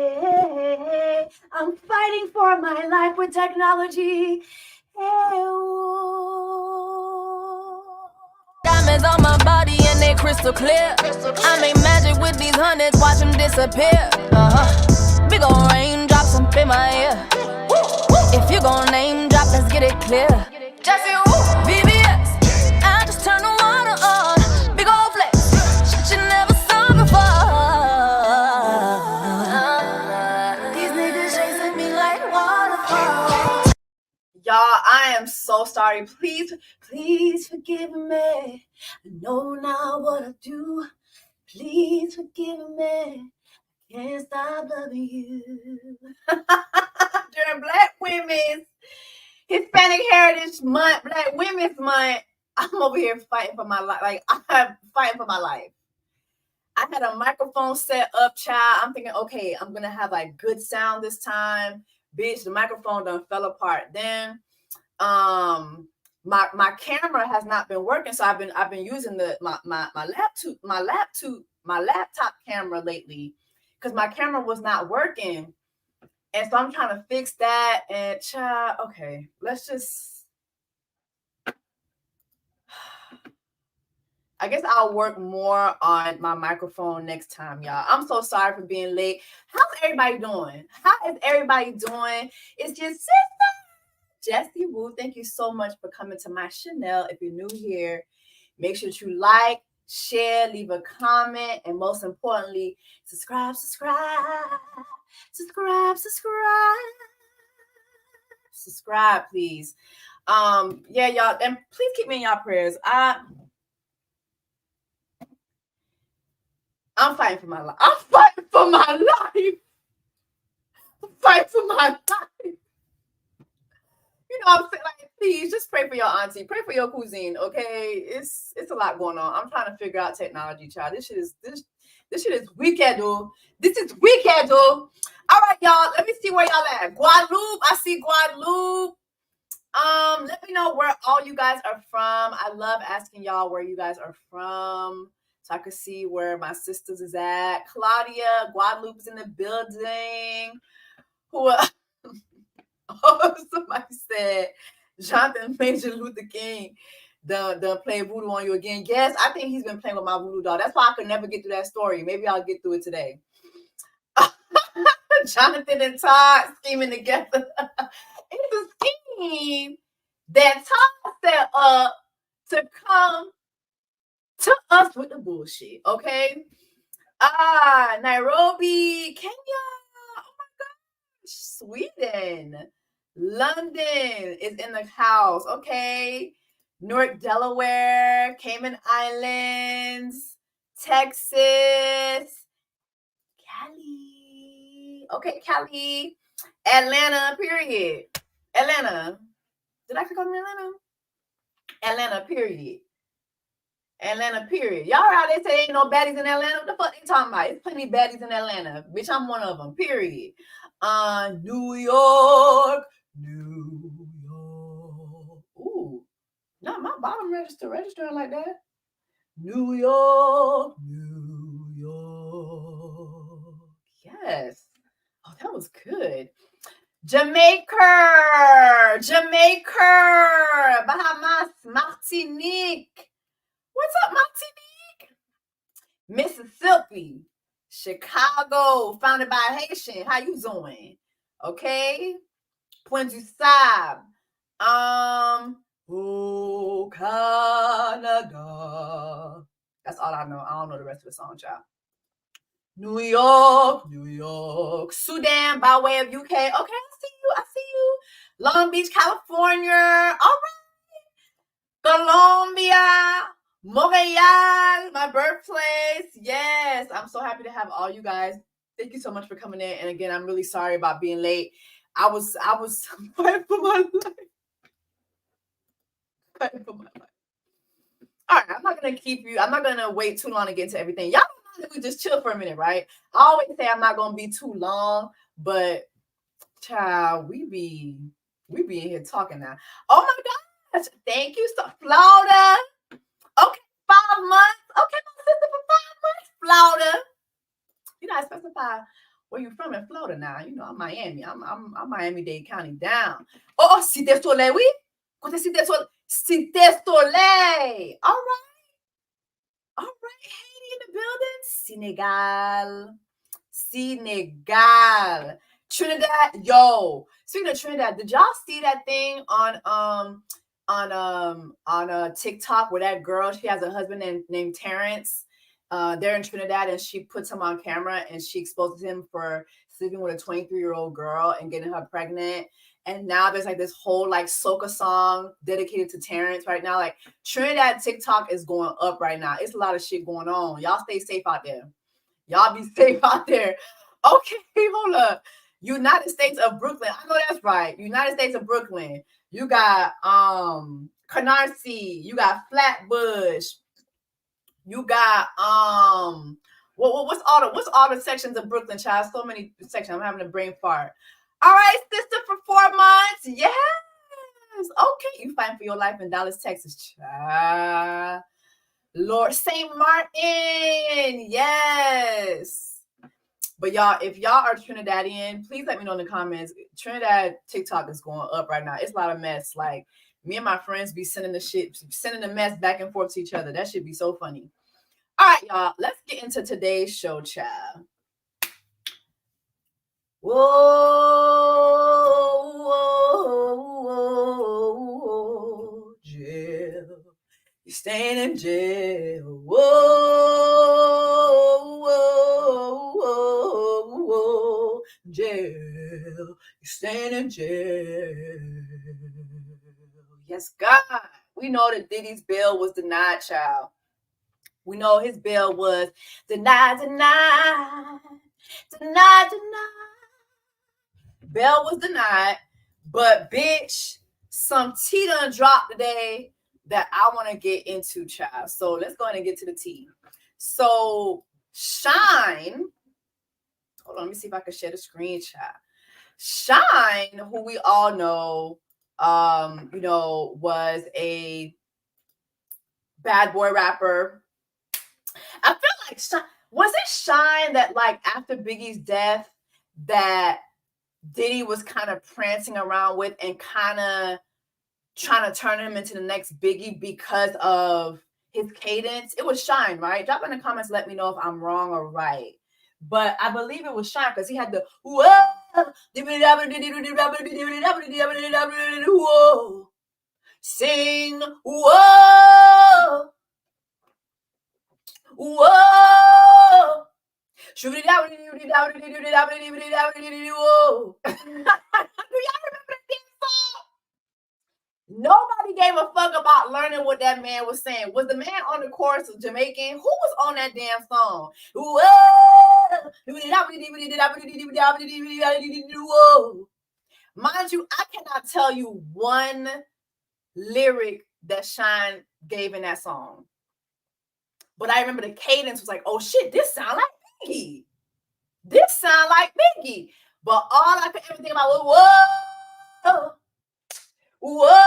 Hey, I'm fighting for my life with technology. Hey, diamonds on my body and they crystal clear. I make magic with these hundreds, watch them disappear. Big ol' raindrops up in my ear. If you gon' name drop, let's get it clear. Jesse, VVS, I just turn the water on. Big ol' flex, shit you never saw before. These niggas chasing me like waterfalls. Y'all, I am so sorry. Please forgive me. I know now what I do. Please forgive me. Can't stop loving you. During Black Women's Hispanic Heritage Month, Black Women's Month, I'm over here fighting for my life. Like, I'm fighting for my life. I had a microphone set up, child. I'm thinking, okay, I'm gonna have like good sound this time. Bitch, the microphone done fell apart. Then my camera has not been working, so I've been using my laptop camera lately because my camera was not working. And so I'm trying to fix that. And child, okay, let's just, I guess I'll work more on my microphone next time, y'all. I'm so sorry for being late. How's everybody doing? How is everybody doing? It's your sister, Jessie Woo. Thank you so much for coming to my Chanel. If you're new here, make sure that you like, share, leave a comment, and most importantly, subscribe, please. Yeah, y'all, and please keep me in y'all prayers. I'm fighting for my life. I'm fighting for my life. You know what I'm saying? Like, please just pray for your auntie, pray for your cousine, okay? It's a lot going on. I'm trying to figure out technology, child. This shit is wicked, though. This is wicked, though. All right, y'all. Let me see where y'all at. Guadeloupe. I see Guadeloupe. Let me know where all you guys are from. I love asking y'all where you guys are from, so I can see where my sisters is at. Claudia, Guadeloupe is in the building. Who? Oh, somebody said Jonathan Major Luther King done playing voodoo on you again. Yes, I think he's been playing with my voodoo doll. That's why I could never get through that story. Maybe I'll get through it today. Jonathan and Todd scheming together. It's a scheme that Todd set up to come to us with the bullshit, okay? Nairobi, Kenya. Oh my gosh, Sweden. London is in the house, okay? Newark, Delaware, Cayman Islands, Texas, Cali. Okay, Cali. Atlanta, period. Atlanta. Did I click on Atlanta? Atlanta, period. Atlanta, period. Y'all out there say ain't no baddies in Atlanta? What the fuck they talking about? It's plenty of baddies in Atlanta. Bitch, I'm one of them, period. New York. Ooh. Not my bottom registering like that. New York. Yes. Oh, that was good. Jamaica, Bahamas, Martinique. What's up, Martinique? Mississippi, Chicago, founded by Haitian. How you doing? Okay. Point du Sable. Canada. That's all I know. I don't know the rest of the song, child. New York. Sudan by way of UK. Okay, I see you. Long Beach, California. All right. Colombia. Montreal, my birthplace. Yes, I'm so happy to have all you guys. Thank you so much for coming in. And again, I'm really sorry about being late. I was fighting for my life. Fighting for my life. All right, I'm not gonna wait too long to get to everything. Y'all know that we just chill for a minute, right? I always say I'm not gonna be too long, but child, we be in here talking now. Oh my gosh, thank you, so Florida. Okay, 5 months. Okay, my sister for 5 months. Florida. You gotta specify Where you from in Florida now? You know, I'm Miami. I'm Miami-Dade County down. Oh, Cité Soleil, oui. Côté Cité Soleil. Cité Soleil. All right. All right. Haiti in the building. Senegal. Trinidad. Yo. Speaking of Trinidad, did y'all see that thing on TikTok where that girl, she has a husband named Terrence. They're in Trinidad and she puts him on camera and she exposes him for sleeping with a 23-year-old girl and getting her pregnant. And now there's like this whole like soca song dedicated to Terrence right now. Like Trinidad TikTok is going up right now. It's a lot of shit going on. Y'all stay safe out there. Y'all be safe out there. Okay, hold up. United States of Brooklyn. I know that's right. United States of Brooklyn. You got Canarsie. You got Flatbush. You got what's all the sections of Brooklyn, child? So many sections. I'm having a brain fart. All right, sister, for 4 months. Yes. Okay, you fighting for your life in Dallas, Texas, child. Lord St. Martin. Yes. But y'all, if y'all are Trinidadian, please let me know in the comments. Trinidad TikTok is going up right now. It's a lot of mess. Like me and my friends be sending the mess back and forth to each other. That should be so funny. All right, y'all. Let's get into today's show, child. Whoa, whoa, whoa, jail. You're staying in jail. Whoa, whoa, whoa, whoa, jail. You're staying in jail. Yes, God. We know that Diddy's bail was denied, child. We know his bail was denied. Bail was denied, but bitch, some tea done dropped today that I want to get into, child. So let's go ahead and get to the tea. So Shyne, hold on, let me see if I can share the screen, child. Shyne, who we all know, was a bad boy rapper. I feel like was it Shyne that like after Biggie's death that Diddy was kind of prancing around with and kind of trying to turn him into the next Biggie because of his cadence? It was Shyne, right? Drop in the comments, let me know if I'm wrong or right. But I believe it was Shyne because he had the whoa, sing whoa. Whoa! Do y'all remember that song? Nobody gave a fuck about learning what that man was saying. Was the man on the chorus of Jamaican? Who was on that damn song? Whoa! Mind you, I cannot tell you one lyric that Shyne gave in that song. But I remember the cadence was like, oh shit, this sound like Biggie. This sound like Biggie. But all I could ever think about was, whoa, whoa.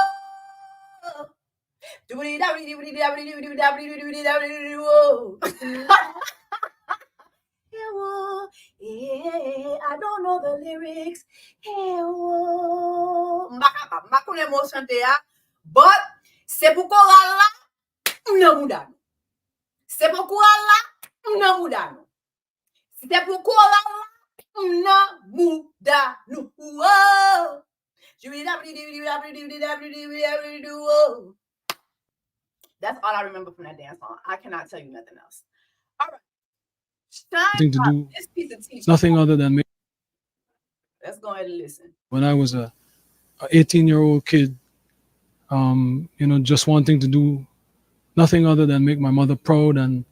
I don't know the lyrics. But c'est pour là, non mudano. C'est pour là, non mudano. C'est pour là, non mudano. That's all I remember from that dance song. I cannot tell you nothing else. All right. Nothing to do. This piece of teaching. Nothing other than me. Let's go ahead and listen. When I was a 18-year-old kid, just wanting to do nothing other than make my mother proud and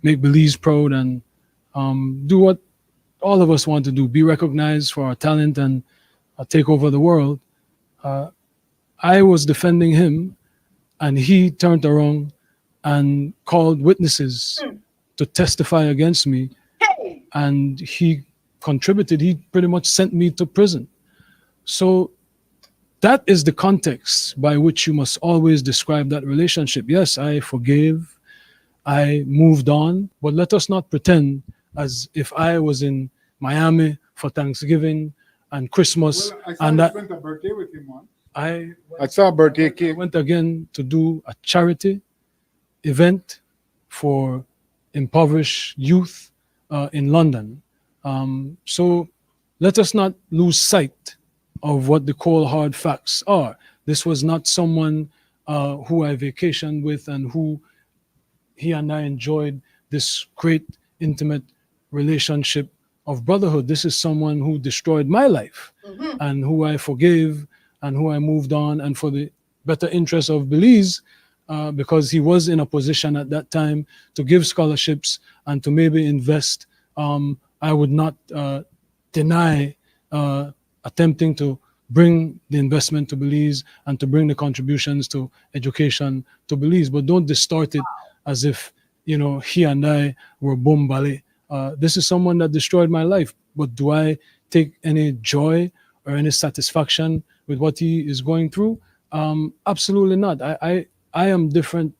make Belize proud and do what all of us want to do, be recognized for our talent and take over the world. I was defending him and he turned around and called witnesses to testify against me. Hey. And he contributed. He pretty much sent me to prison. So that is the context by which you must always describe that relationship. Yes, I forgave, I moved on, but let us not pretend as if I was in Miami for Thanksgiving and Christmas. Well, I saw and you that spent a birthday with him once. I saw a birthday I cake. went again to do a charity event for impoverished youth in London. So let us not lose sight of what the cold hard facts are. This was not someone who I vacationed with and who he and I enjoyed this great intimate relationship of brotherhood. This is someone who destroyed my life and who I forgave and who I moved on, and for the better interest of Belize, because he was in a position at that time to give scholarships and to maybe invest. I would not deny attempting to bring the investment to Belize and to bring the contributions to education to Belize, but don't distort it as if, he and I were bombale. This is someone that destroyed my life, but do I take any joy or any satisfaction with what he is going through? Absolutely not. I am different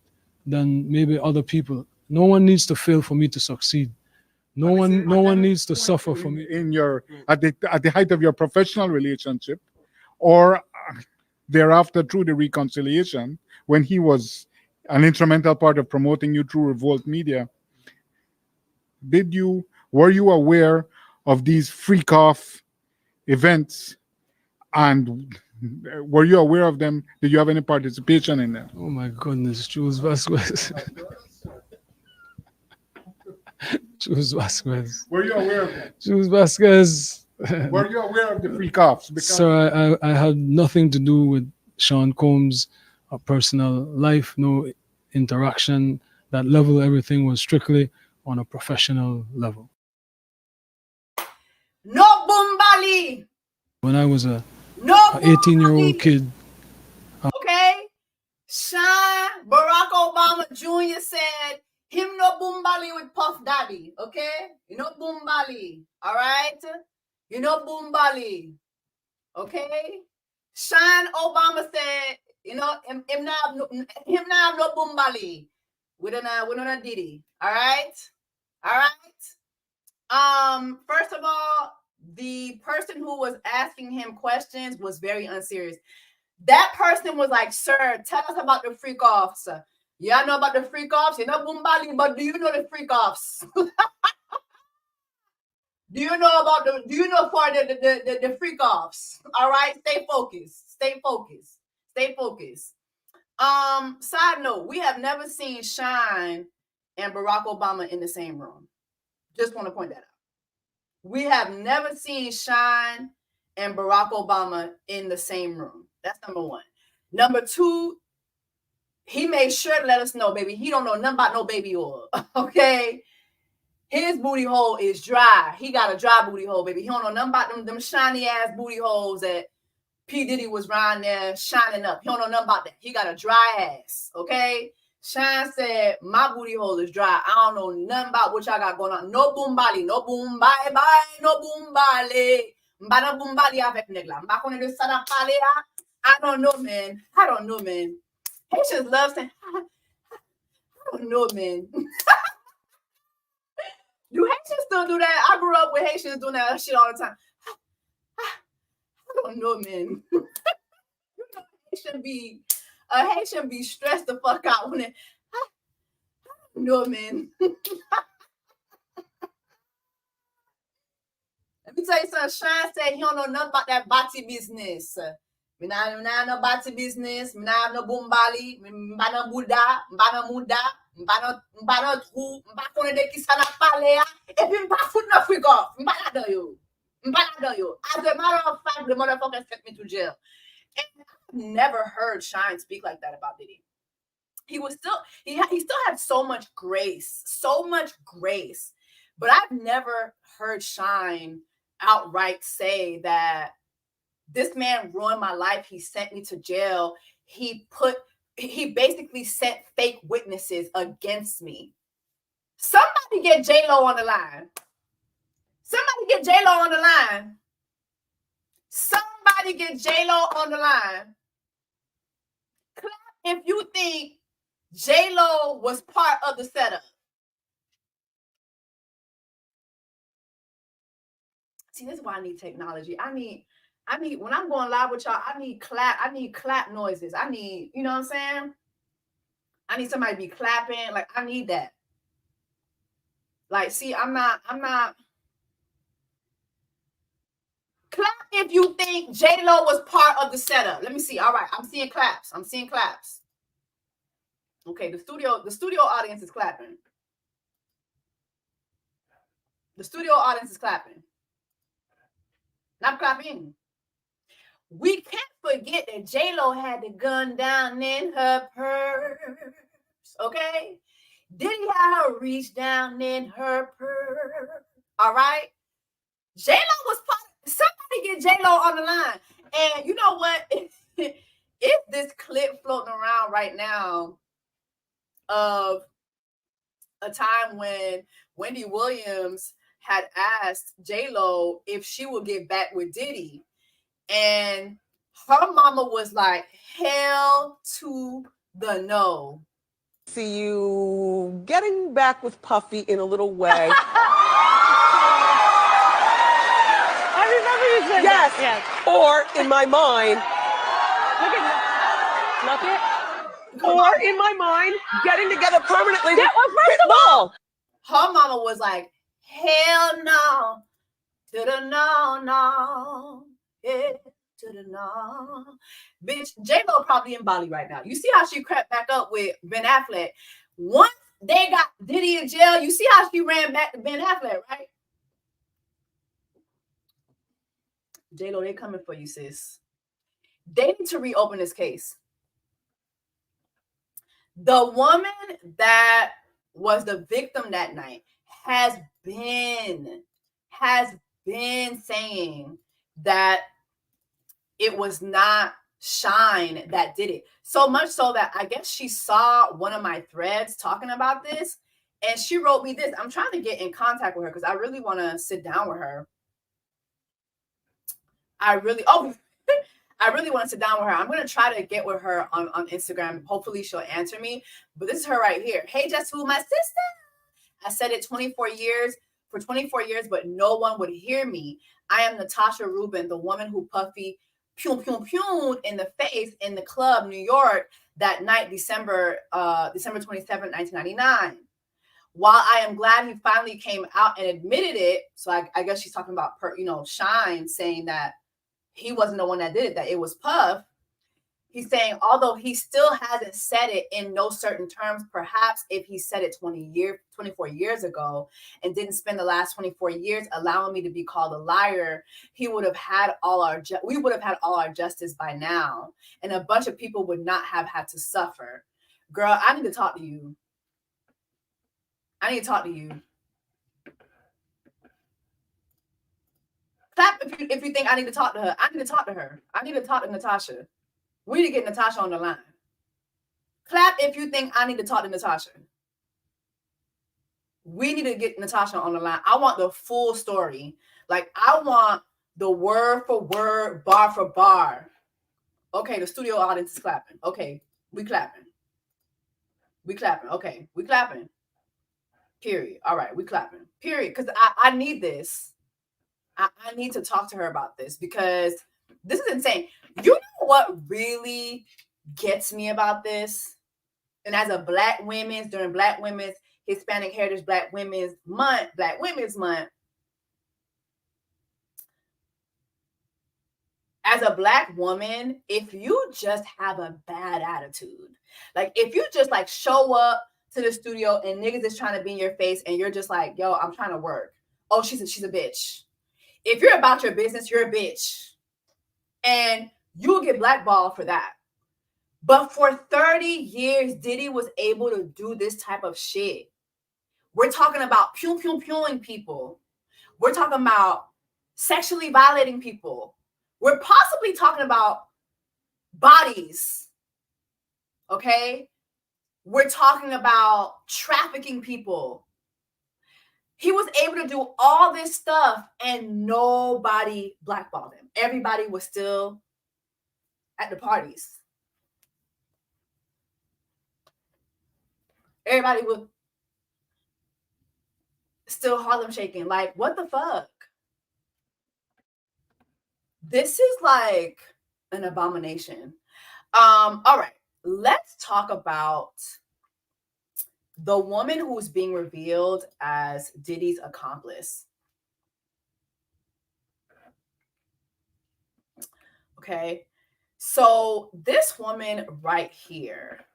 than maybe other people. No one needs to fail for me to succeed. No one needs to suffer for me. In your at the height of your professional relationship, or thereafter through the reconciliation, when he was an instrumental part of promoting you through Revolt Media, were you aware of these freak off events, and were you aware of them? Did you have any participation in them? Oh my goodness, Jules Vasquez. Jules Vasquez. Were you aware of them? Jules Vasquez. Were you aware of the freak offs? So I had nothing to do with Sean Combs' personal life, no interaction. That level, everything was strictly on a professional level. No Bumbali. When I was a No 18-year-old kid, Okay? Shyne, Barack Obama Jr. said, him no Bumbali with Puff Daddy. Okay? You know Bumbali. All right? You know Bumbali. Okay? Shyne Obama said, him not have no Bumbali with a Diddy. All right? All right? First of all, the person who was asking him questions was very unserious. That person was like, sir, tell us about the freak offs. Yeah, I know about the freak offs. You know Bumbali, but do you know the freak offs? Do you know for the freak offs? All right, stay focused. Stay focused. Stay focused. Side note, we have never seen Shyne and Barack Obama in the same room. Just want to point that out. We have never seen Shyne and Barack Obama in the same room. That's number one. Number two, he made sure to let us know, baby, he don't know nothing about no baby oil. Okay? His booty hole is dry. He got a dry booty hole, baby. He don't know nothing about them shiny ass booty holes that P. Diddy was around there shining up. He don't know nothing about that. He got a dry ass. Okay? Shyne said, my booty hole is dry. I don't know nothing about what y'all got going on. No Bumbali, no boom bye bye, no Bumbali. Mbana Bumbali avec negla. Mbakone de sana palea. I don't know, man. Haitians love saying, I don't know, man. Do Haitians still do that? I grew up with Haitians doing that shit all the time. I don't know, man. Haitian be stressed the fuck out when it. I don't know, man. Let me tell you something. Shyne said he don't know nothing about that bati business. Me nah no bati business. Me nah have no Bumbali. Me mbana Buddha. Mbana Muda. Mbana trou. Mbakone de ki sa na pale ya. E pi mba fout na freak off. Mbana do yo. As a matter of fact, the motherfucker sent me to jail. And I've never heard Shyne speak like that about Diddy. He still had so much grace. But I've never heard Shyne outright say that this man ruined my life. He sent me to jail. He basically sent fake witnesses against me. Somebody get J-Lo on the line. Clap if you think J-Lo was part of the setup. See, this is why I need technology. I need when I'm going live with y'all, I need clap noises. I need, you know what I'm saying? I need somebody to be clapping. Like, I need that. Like, see, I'm not clap if you think J-Lo was part of the setup. Let me see. All right, I'm seeing claps. Okay, the studio audience is clapping. The studio audience is clapping. Not clapping. We can't forget that J-Lo had the gun down in her purse. Okay? Diddy had her reach down in her purse. All right? J-Lo was part of, somebody get J-Lo on the line. And you know what? If this clip floating around right now of a time when Wendy Williams had asked J-Lo if she would get back with Diddy, and her mama was like, hell to the no. See you getting back with Puffy in a little way. I remember you said Yes. that. Yes. Or in my mind. Look at that. Look at. Or in my mind, getting together permanently with first of all, her mama was like, hell no, to the no, yeah, to the no. Bitch, J-Lo probably in Bali right now. You see how she crept back up with Ben Affleck? Once they got Diddy in jail, you see how she ran back to Ben Affleck, right? J-Lo, they coming for you, sis. They need to reopen this case. The woman that was the victim that night has been saying that it was not Shyne that did it. So much so that I guess she saw one of my threads talking about this, and she wrote me this. I'm trying to get in contact with her because I really want to sit down with her. I really want to sit down with her. I'm going to try to get with her on Instagram. Hopefully she'll answer me. But this is her right here. Hey, Jess, who, my sister? I said it 24 years, but no one would hear me. I am Natasha Rubin, the woman who Puffy pum in the face in the club, New York, that night, December 27, 1999. While I am glad he finally came out and admitted it, so I guess she's talking about, Shyne saying that he wasn't the one that did it, that it was Puff. He's saying, although he still hasn't said it in no certain terms, perhaps if he said it 24 years ago and didn't spend the last 24 years allowing me to be called a liar, we would have had all our justice by now. And a bunch of people would not have had to suffer. Girl, I need to talk to you. Clap if you think I need to talk to her. I need to talk to her. I need to talk to Natasha. We need to get Natasha on the line. Clap if you think I need to talk to Natasha. We need to get Natasha on the line. I want the full story. Like, I want the word for word, bar for bar. Okay, the studio audience is clapping. Okay, we clapping. Okay, we clapping. Period. All right, we clapping. Period. Because I need this. I need to talk to her about this because this is insane. You know what really gets me about this? And as a Black women's, during Black Women's Hispanic Heritage Black Women's Month, as a Black woman, if you just have a bad attitude, like if you just like show up to the studio and niggas is trying to be in your face and you're just like, yo, I'm trying to work. Oh, she's a bitch. If you're about your business, you're a bitch. And you'll get blackballed for that. But for 30 years, Diddy was able to do this type of shit. We're talking about pum-pum-pumming people. We're talking about sexually violating people. We're possibly talking about bodies. Okay? We're talking about trafficking people. He was able to do all this stuff and nobody blackballed him. Everybody was still at the parties. Everybody was still Harlem shaking. Like, what the fuck? This is like an abomination. All right, let's talk about the woman who's being revealed as Diddy's accomplice. Okay, so this woman right here,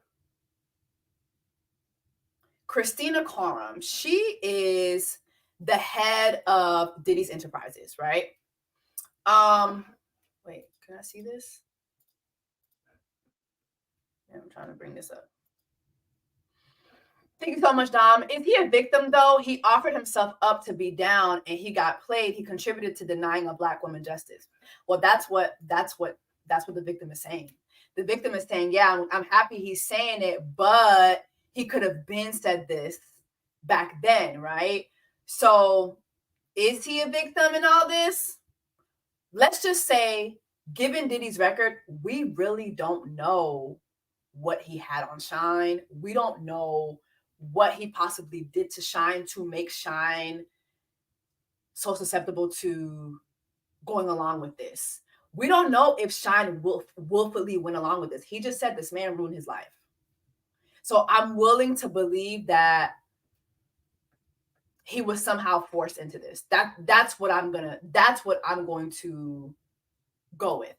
Christina Kum, she is the head of Diddy's Enterprises, right? Wait, can I see this? Yeah, I'm trying to bring this up. Thank you so much, Dom. Is he a victim though? He offered himself up to be down and he got played. He contributed to denying a black woman justice. Well, that's what the victim is saying. The victim is saying, yeah, I'm happy he's saying it, but he could have been said this back then, right? So is he a victim in all this? Let's just say, given Diddy's record, we really don't know what he had on Shyne. We don't know what he possibly did to Shyne to make Shyne so susceptible to going along with this. We don't know if Shyne willfully went along with this. He just said this man ruined his life. So I'm willing to believe that he was somehow forced into this. That's what I'm going to go with.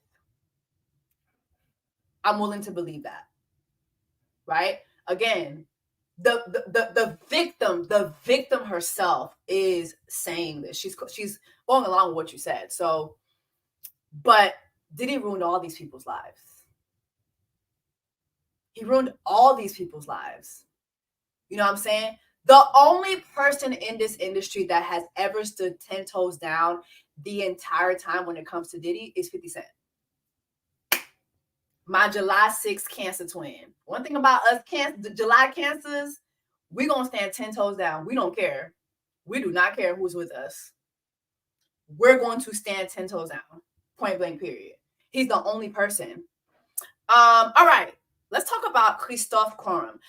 I'm willing to believe that. Right? Again, the victim herself is saying this. She's going along with what you said. So, but Diddy ruined all these people's lives. He ruined all these people's lives. You know what I'm saying? The only person in this industry that has ever stood 10 toes down the entire time when it comes to Diddy is 50 Cent. My July 6th Cancer twin. One thing about us, the July Cancers, we're going to stand 10 toes down. We don't care. We do not care who's with us. We're going to stand 10 toes down. Point blank, period. He's the only person. All right. Let's talk about Christina Kum.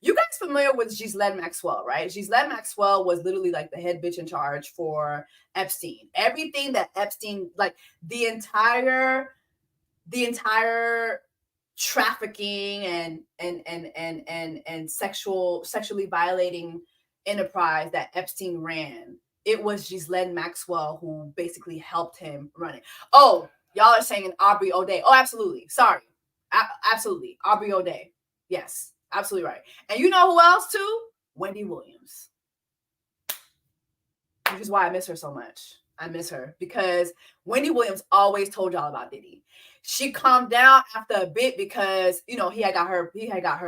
You guys familiar with Ghislaine Maxwell, right? Ghislaine Maxwell was literally like the head bitch in charge for Epstein. Everything that Epstein, like the entire trafficking and sexually violating enterprise that Epstein ran, it was Ghislaine Maxwell who basically helped him run it. Oh, y'all are saying Aubrey O'Day. Oh, absolutely. Sorry. Absolutely. Aubrey O'Day. Yes, absolutely right. And you know who else too? Wendy Williams. Which is why I miss her so much. I miss her because Wendy Williams always told y'all about Diddy. She calmed down after a bit because, you know, he had got her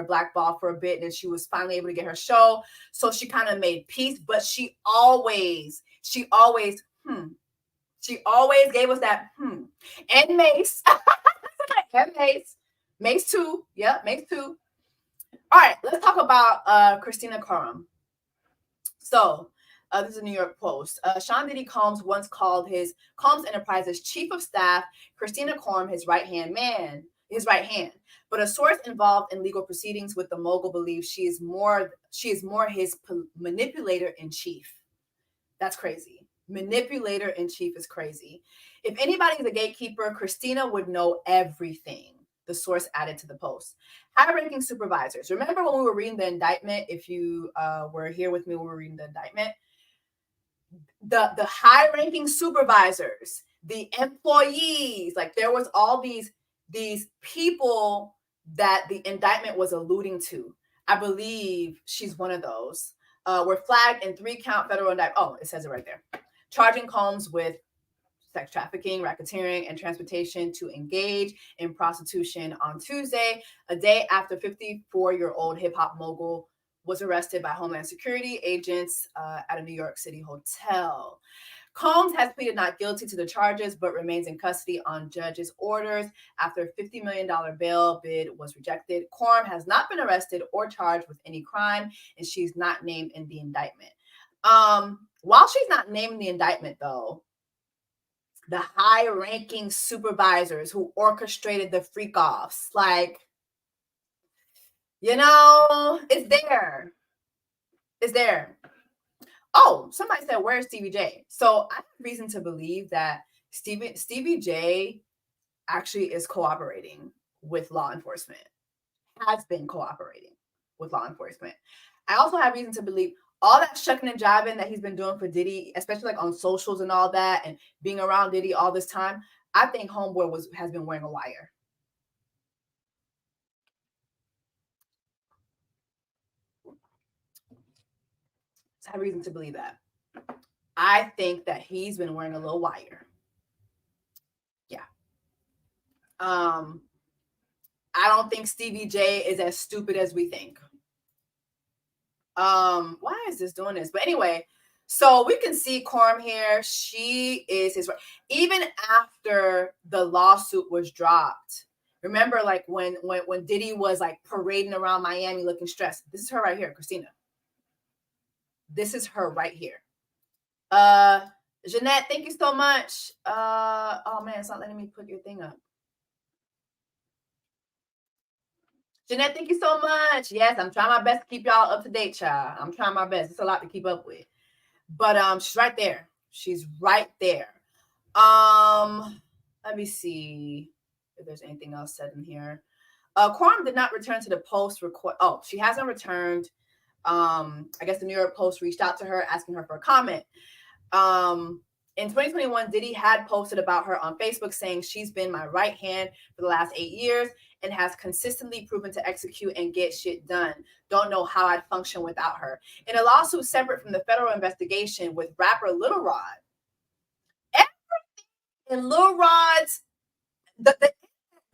blackballed for a bit, and then she was finally able to get her show. So she kind of made peace, but she always gave us that And Mace. And Mace 2. Yep, Mace 2. All right, let's talk about Christina Kum. So this is a New York Post. Sean Diddy Combs once called his Combs Enterprises chief of staff, Christina Kum, his right hand. But a source involved in legal proceedings with the mogul believes she is more his manipulator in chief. That's crazy. Manipulator in chief is crazy. If anybody is a gatekeeper, Christina would know everything, the source added to the post. High-ranking supervisors. Remember when we were reading the indictment? If you were here with me when we were reading the indictment, the high-ranking supervisors, the employees, like there was all these people that the indictment was alluding to. I believe she's one of those. Were flagged in 3-count federal indictment. Oh, it says it right there. Charging Combs with sex trafficking, racketeering, and transportation to engage in prostitution on Tuesday, a day after 54-year-old hip-hop mogul was arrested by Homeland Security agents at a New York City hotel. Combs has pleaded not guilty to the charges, but remains in custody on judge's orders after a $50 million bail bid was rejected. Kum has not been arrested or charged with any crime, and she's not named in the indictment. While she's not named in the indictment, though, the high-ranking supervisors who orchestrated the freak-offs, like, you know, it's there. It's there. Oh, somebody said, where's Stevie J? So I have reason to believe that Stevie J actually is cooperating with law enforcement, has been cooperating with law enforcement. I also have reason to believe all that shucking and jiving that he's been doing for Diddy, especially like on socials and all that, and being around Diddy all this time. I think Homeboy has been wearing a wire. I have reason to believe that. I think that he's been wearing a little wire. Yeah. I don't think Stevie J is as stupid as we think. Why is this doing this? But anyway, so we can see Quorum here. She is his right. Even after the lawsuit was dropped, remember, like when Diddy was like parading around Miami looking stressed. This is her right here, Christina. This is her right here. Jeanette, thank you so much. Oh man, it's not letting me put your thing up. Jeanette, thank you so much. Yes, I'm trying my best to keep y'all up to date, child. I'm trying my best. It's a lot to keep up with. But she's right there. She's right there. Let me see if there's anything else said in here. Quorum did not return to the Post request. Oh, she hasn't returned. I guess the New York Post reached out to her asking her for a comment. In 2021, Diddy had posted about her on Facebook saying she's been my right hand for the last 8 years and has consistently proven to execute and get shit done. Don't know how I'd function without her. In a lawsuit separate from the federal investigation with rapper Lil Rod, everything in Lil Rod's, the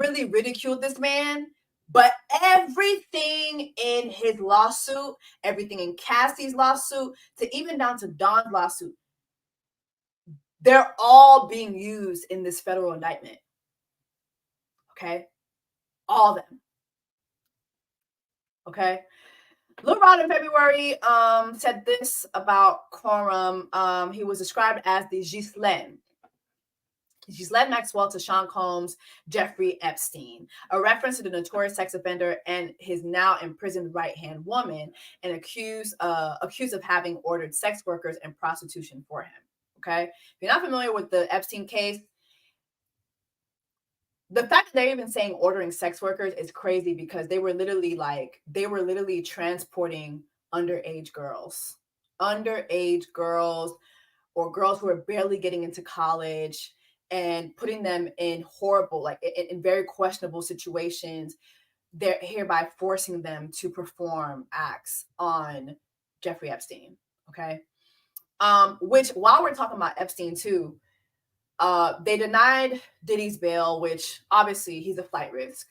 really ridiculed this man, but everything in his lawsuit, everything in Cassie's lawsuit, to even down to Don's lawsuit, they're all being used in this federal indictment. Okay? All of them. Okay? Lil Rod in February said this about Quorum. He was described as the Ghislaine Maxwell to Sean Combs' Jeffrey Epstein, a reference to the notorious sex offender and his now imprisoned right-hand woman, and accused of having ordered sex workers and prostitution for him. Okay, if you're not familiar with the Epstein case, the fact that they're even saying ordering sex workers is crazy because they were literally transporting underage girls or girls who are barely getting into college and putting them in horrible, like in very questionable situations. They're hereby forcing them to perform acts on Jeffrey Epstein. Okay. Which, while we're talking about Epstein too, they denied Diddy's bail, which obviously he's a flight risk.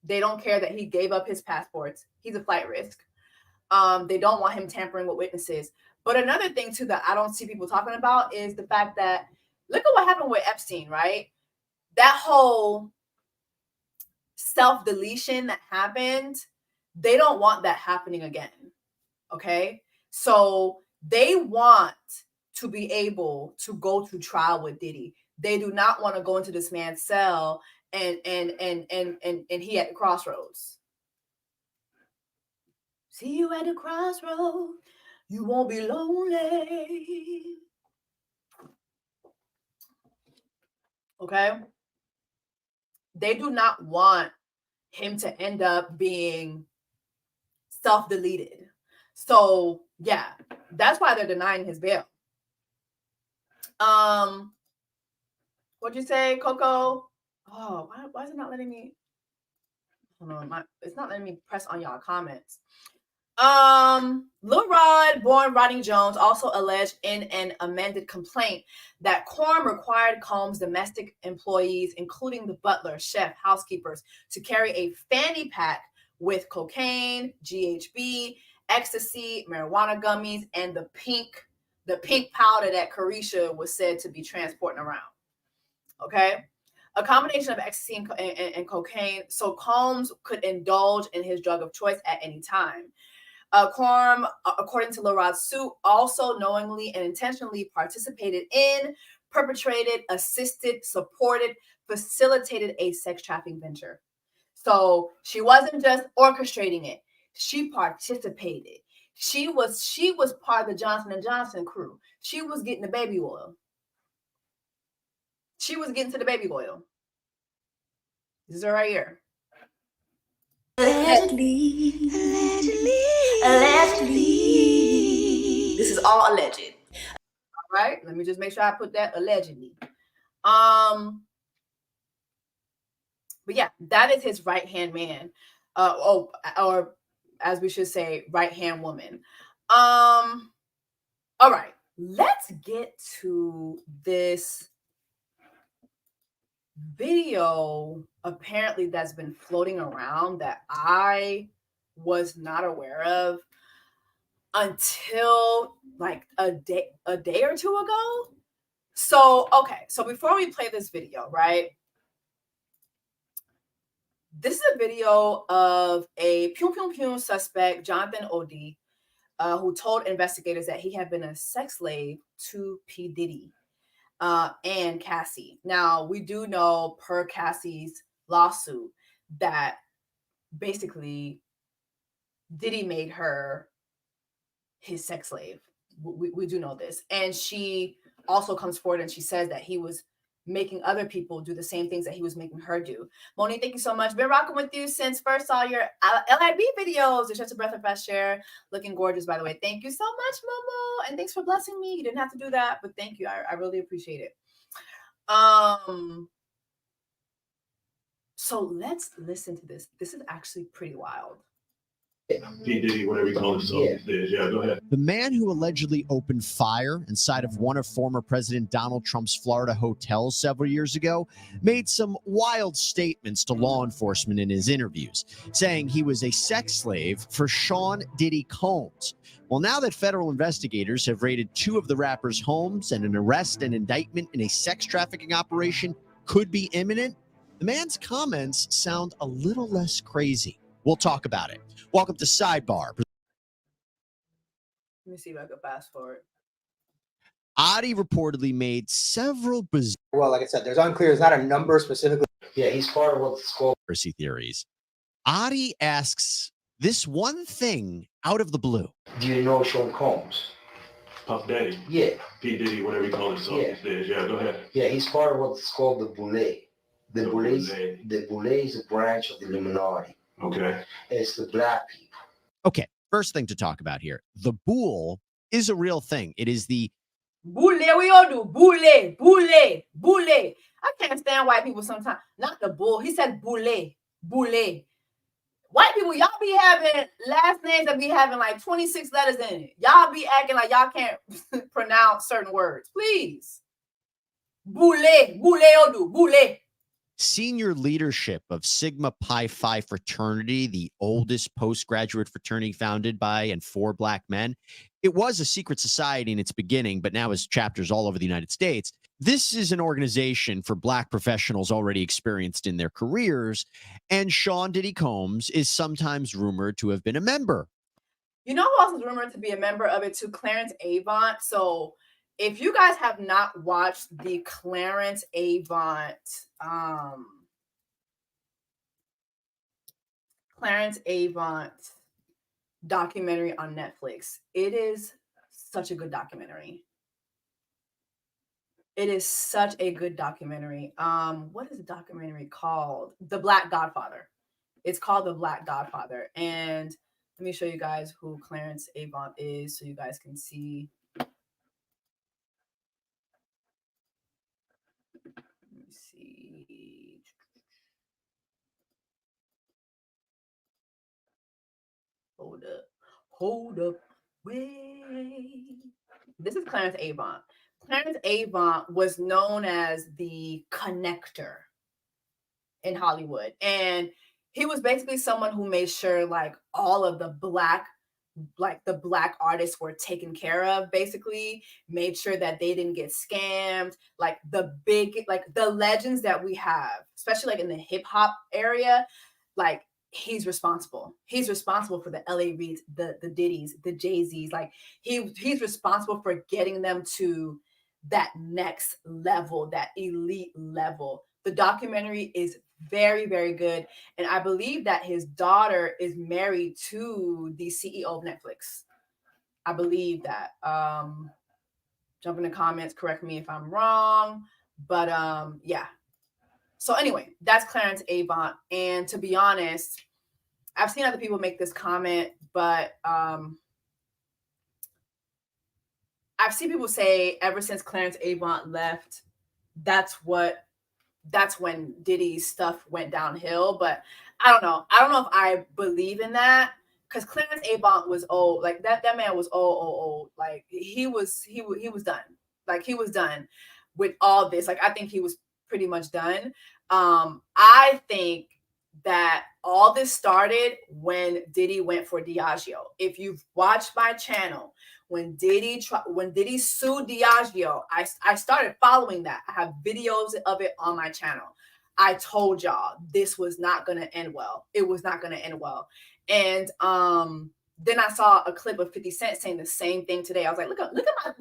They don't care that he gave up his passports. He's a flight risk. They don't want him tampering with witnesses. But another thing too that I don't see people talking about is the fact that look at what happened with Epstein, right? That whole self-deletion that happened, they don't want that happening again. Okay? So they want to be able to go to trial with Diddy. They do not want to go into this man's cell and he at the crossroads. See you at the crossroads. You won't be lonely. Okay? They do not want him to end up being self-deleted. So, yeah, that's why they're denying his bail. What'd you say, Coco? Oh, why is it not letting me? Hold on, it's not letting me press on y'all comments. Lil Rod, born Rodney Jones, also alleged in an amended complaint that Quorum required Combs' domestic employees, including the butler, chef, housekeepers, to carry a fanny pack with cocaine, GHB, ecstasy, marijuana gummies, and the pink powder that Carisha was said to be transporting around. Okay? A combination of ecstasy and cocaine, so Combs could indulge in his drug of choice at any time. Quorum, according to Lil Rod's suit, also knowingly and intentionally participated in, perpetrated, assisted, supported, facilitated a sex trafficking venture. So she wasn't just orchestrating it. She participated. She was part of the Johnson & Johnson crew. She was getting the baby oil. She was getting to the baby oil. This is her right here. Allegedly. This is all alleged. All right, let me just make sure I put that allegedly. But yeah, that is his right-hand man. Or as we should say, right-hand woman. All right, let's get to this video apparently that's been floating around that I was not aware of until like a day or two ago. So, okay, so before we play this video, right? This is a video of a pew pew pew suspect, Jonathan O'D, who told investigators that he had been a sex slave to P. Diddy and Cassie. Now, we do know per Cassie's lawsuit that basically Diddy made her his sex slave. We do know this. And she also comes forward and she says that he was making other people do the same things that he was making her do. Moni, thank you so much. Been rocking with you since first saw your LIB videos. It's just a breath of fresh air. Looking gorgeous, by the way. Thank you so much, Momo. And thanks for blessing me. You didn't have to do that, but thank you. I really appreciate it. So let's listen to this. This is actually pretty wild. P. Diddy, whatever you call himself these days. Yeah, go ahead. The man who allegedly opened fire inside of one of former President Donald Trump's Florida hotels several years ago made some wild statements to law enforcement in his interviews, saying he was a sex slave for Sean Diddy Combs. Well, now that federal investigators have raided two of the rapper's homes and an arrest and indictment in a sex trafficking operation could be imminent, the man's comments sound a little less crazy. We'll talk about it. Welcome to Sidebar. Let me see if I can fast forward. Adi reportedly made several bizarre Well, like I said, there's unclear. There's not a number specifically. Yeah, he's part of what's called conspiracy theories. Adi asks this one thing out of the blue. Do you know Sean Combs? Puff Daddy. Yeah. P. Diddy, whatever you call himself these days. Yeah, go ahead. Yeah, he's part of what's called the Boule. The Boule. The Boule is a branch of the Illuminati. Okay. It's the black people. Okay, first thing to talk about here. The Boule is a real thing. It is the Boule, we all do. Boule, boule, boule. I can't stand white people sometimes. Not the bull. He said boule, boule. White people, y'all be having last names that be having like 26 letters in it. Y'all be acting like y'all can't pronounce certain words. Please. Boule, boule, odu, boule. senior leadership of Sigma Pi Phi fraternity, the oldest postgraduate fraternity founded by and for Black men. It was a secret society in its beginning, but now has chapters all over the United States. This is an organization for Black professionals already experienced in their careers, and Sean Diddy Combs is sometimes rumored to have been a member. You know who else is rumored to be a member of it too? Clarence Avant. So if you guys have not watched the Clarence Avant documentary on Netflix, it is such a good documentary. It is such a good documentary. What is the documentary called? The Black Godfather. It's called The Black Godfather. And let me show you guys who Clarence Avant is so you guys can see. Let me see. Hold up. Wait. This is Clarence Avant. Clarence Avant was known as the connector in Hollywood. And he was basically someone who made sure like all of the black artists were taken care of, basically made sure that they didn't get scammed. Like the legends that we have, especially like in the hip hop area, like he's responsible. He's responsible for the LA Reeds, the Diddys, the Jay-Z's. Like he's responsible for getting them to that next level, that elite level. The documentary is very, very good. And I believe that his daughter is married to the CEO of Netflix. I believe that. Jump in the comments, correct me if I'm wrong. But yeah. So anyway, that's Clarence Avant. And to be honest, I've seen other people make this comment, but I've seen people say ever since Clarence Avant left, that's when Diddy's stuff went downhill. But I don't know. I don't know if I believe in that, because Clarence Avant was old. Like that man was old. Like he was done. Like he was done with all this. Like I think he was pretty much done. I think that all this started when Diddy went for Diageo. If you've watched my channel, when Diddy sued Diageo, I started following that. I have videos of it on my channel. I told y'all this was not going to end well. It was not going to end well. And then I saw a clip of 50 Cent saying the same thing today. I was like, look at my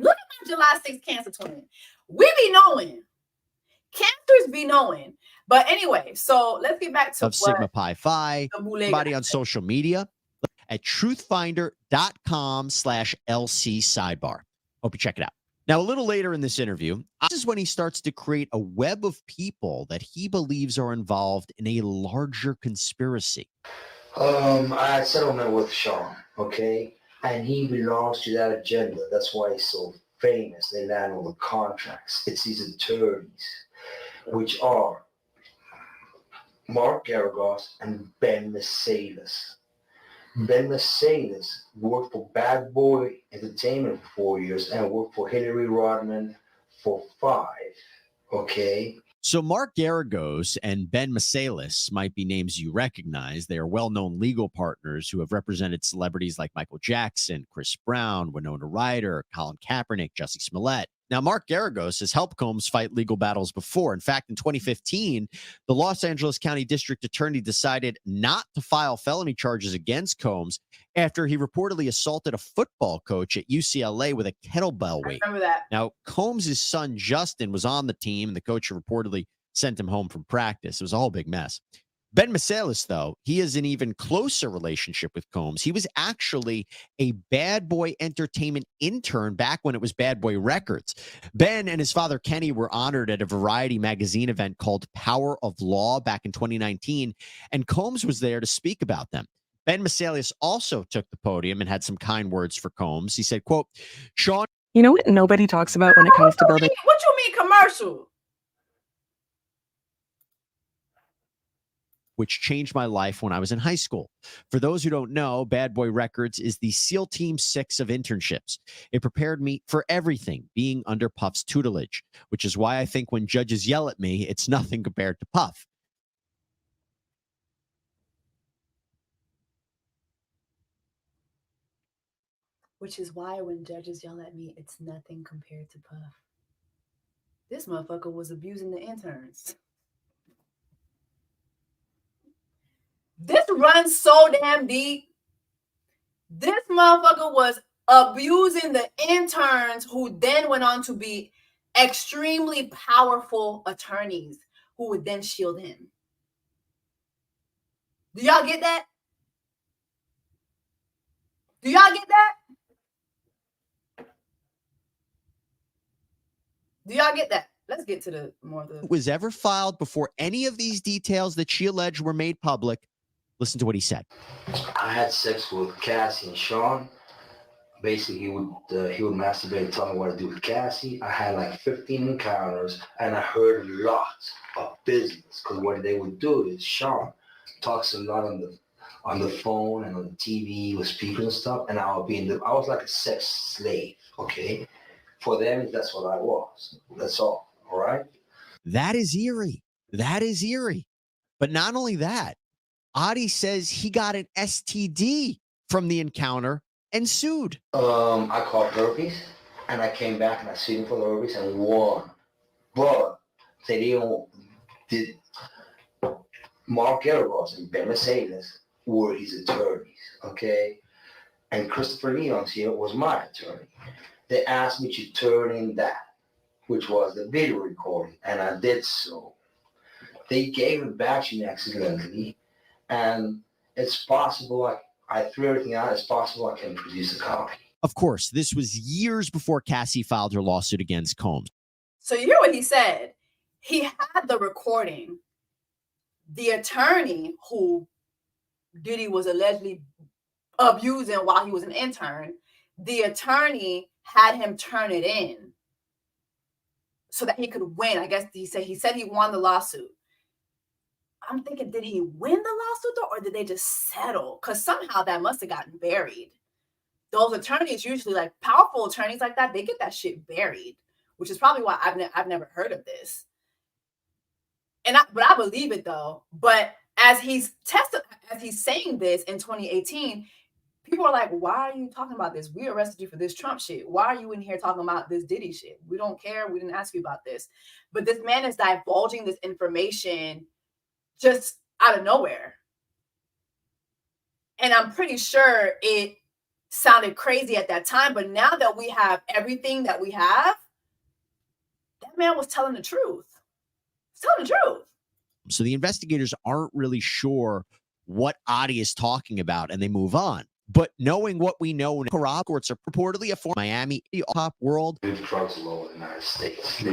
July 6th cancer twin. We be knowing. Cancers be knowing. But anyway, so let's get back to of Sigma Pi Phi. Somebody on social media at truthfinder.com/LC sidebar. Hope you check it out. Now, a little later in this interview, this is when he starts to create a web of people that he believes are involved in a larger conspiracy. I had settlement with Sean, okay? And he belongs to that agenda. That's why he's so famous. They land all the contracts. It's his attorneys, which are Mark Garagos and Ben Mercedes. Ben Mercedes worked for Bad Boy Entertainment for 4 years and worked for Hillary Rodman for 5, okay? So Mark Garagos and Ben Mercedes might be names you recognize. They are well-known legal partners who have represented celebrities like Michael Jackson, Chris Brown, Winona Ryder, Colin Kaepernick, Jussie Smollett. Now, Mark Garagos has helped Combs fight legal battles before. In fact, in 2015, the Los Angeles County District Attorney decided not to file felony charges against Combs after he reportedly assaulted a football coach at UCLA with a kettlebell weight. I remember that. Now, Combs' son, Justin, was on the team, and the coach reportedly sent him home from practice. It was a whole big mess. Ben Mercedes, though, he has an even closer relationship with Combs. He was actually a Bad Boy Entertainment intern back when it was Bad Boy Records. Ben and his father, Kenny, were honored at a Variety magazine event called Power of Law back in 2019, and Combs was there to speak about them. Ben Mercedes also took the podium and had some kind words for Combs. He said, quote, Sean. You know what nobody talks about when it comes to building? What you mean commercial? Which changed my life when I was in high school. For those who don't know, Bad Boy Records is the SEAL Team 6 of internships. It prepared me for everything being under Puff's tutelage, which is why I think when judges yell at me, it's nothing compared to Puff. Which is why when judges yell at me, it's nothing compared to Puff. This motherfucker was abusing the interns. This runs so damn deep. This motherfucker was abusing the interns who then went on to be extremely powerful attorneys who would then shield him. Do y'all get that? Do y'all get that? Do y'all get that? Let's get to the more of the... Was ever filed before any of these details that she alleged were made public. Listen to what he said. I had sex with Cassie and Sean. Basically, he would masturbate and tell me what to do with Cassie. I had like 15 encounters, and I heard lots of business. Because what they would do is Sean talks a lot on the phone and on the TV with speakers and stuff, and I was like a sex slave. Okay, for them that's what I was. That's all. All right. That is eerie. That is eerie. But not only that. Adi says he got an STD from the encounter and sued. I caught herpes, and I came back and I sued him for the herpes and won. But Mark Garagos and Ben Mercedes were his attorneys, okay? And Christopher Leon's here was my attorney. They asked me to turn in that, which was the video recording, and I did so. They gave it back to me accidentally. And it's possible, I threw everything out, it's possible I can produce a copy. Of course, this was years before Cassie filed her lawsuit against Combs. So you hear what he said. He had the recording. The attorney who Diddy was allegedly abusing while he was an intern, the attorney had him turn it in so that he could win. I guess he said he won the lawsuit. I'm thinking, did he win the lawsuit though, or did they just settle? Because somehow that must have gotten buried. Those attorneys, usually like powerful attorneys like that, they get that shit buried, which is probably why I've never heard of this. But I believe it though. But as he's saying this in 2018, people are like, why are you talking about this? We arrested you for this Trump shit. Why are you in here talking about this Diddy shit? We don't care. We didn't ask you about this. But this man is divulging this information just out of nowhere. And I'm pretty sure it sounded crazy at that time. But now that we have everything that we have, that man was telling the truth. He's telling the truth. So the investigators aren't really sure what Adi is talking about, and they move on. But knowing what we know, corrupt courts are purportedly a former Miami hip-hop world. Move drugs all over the United States. You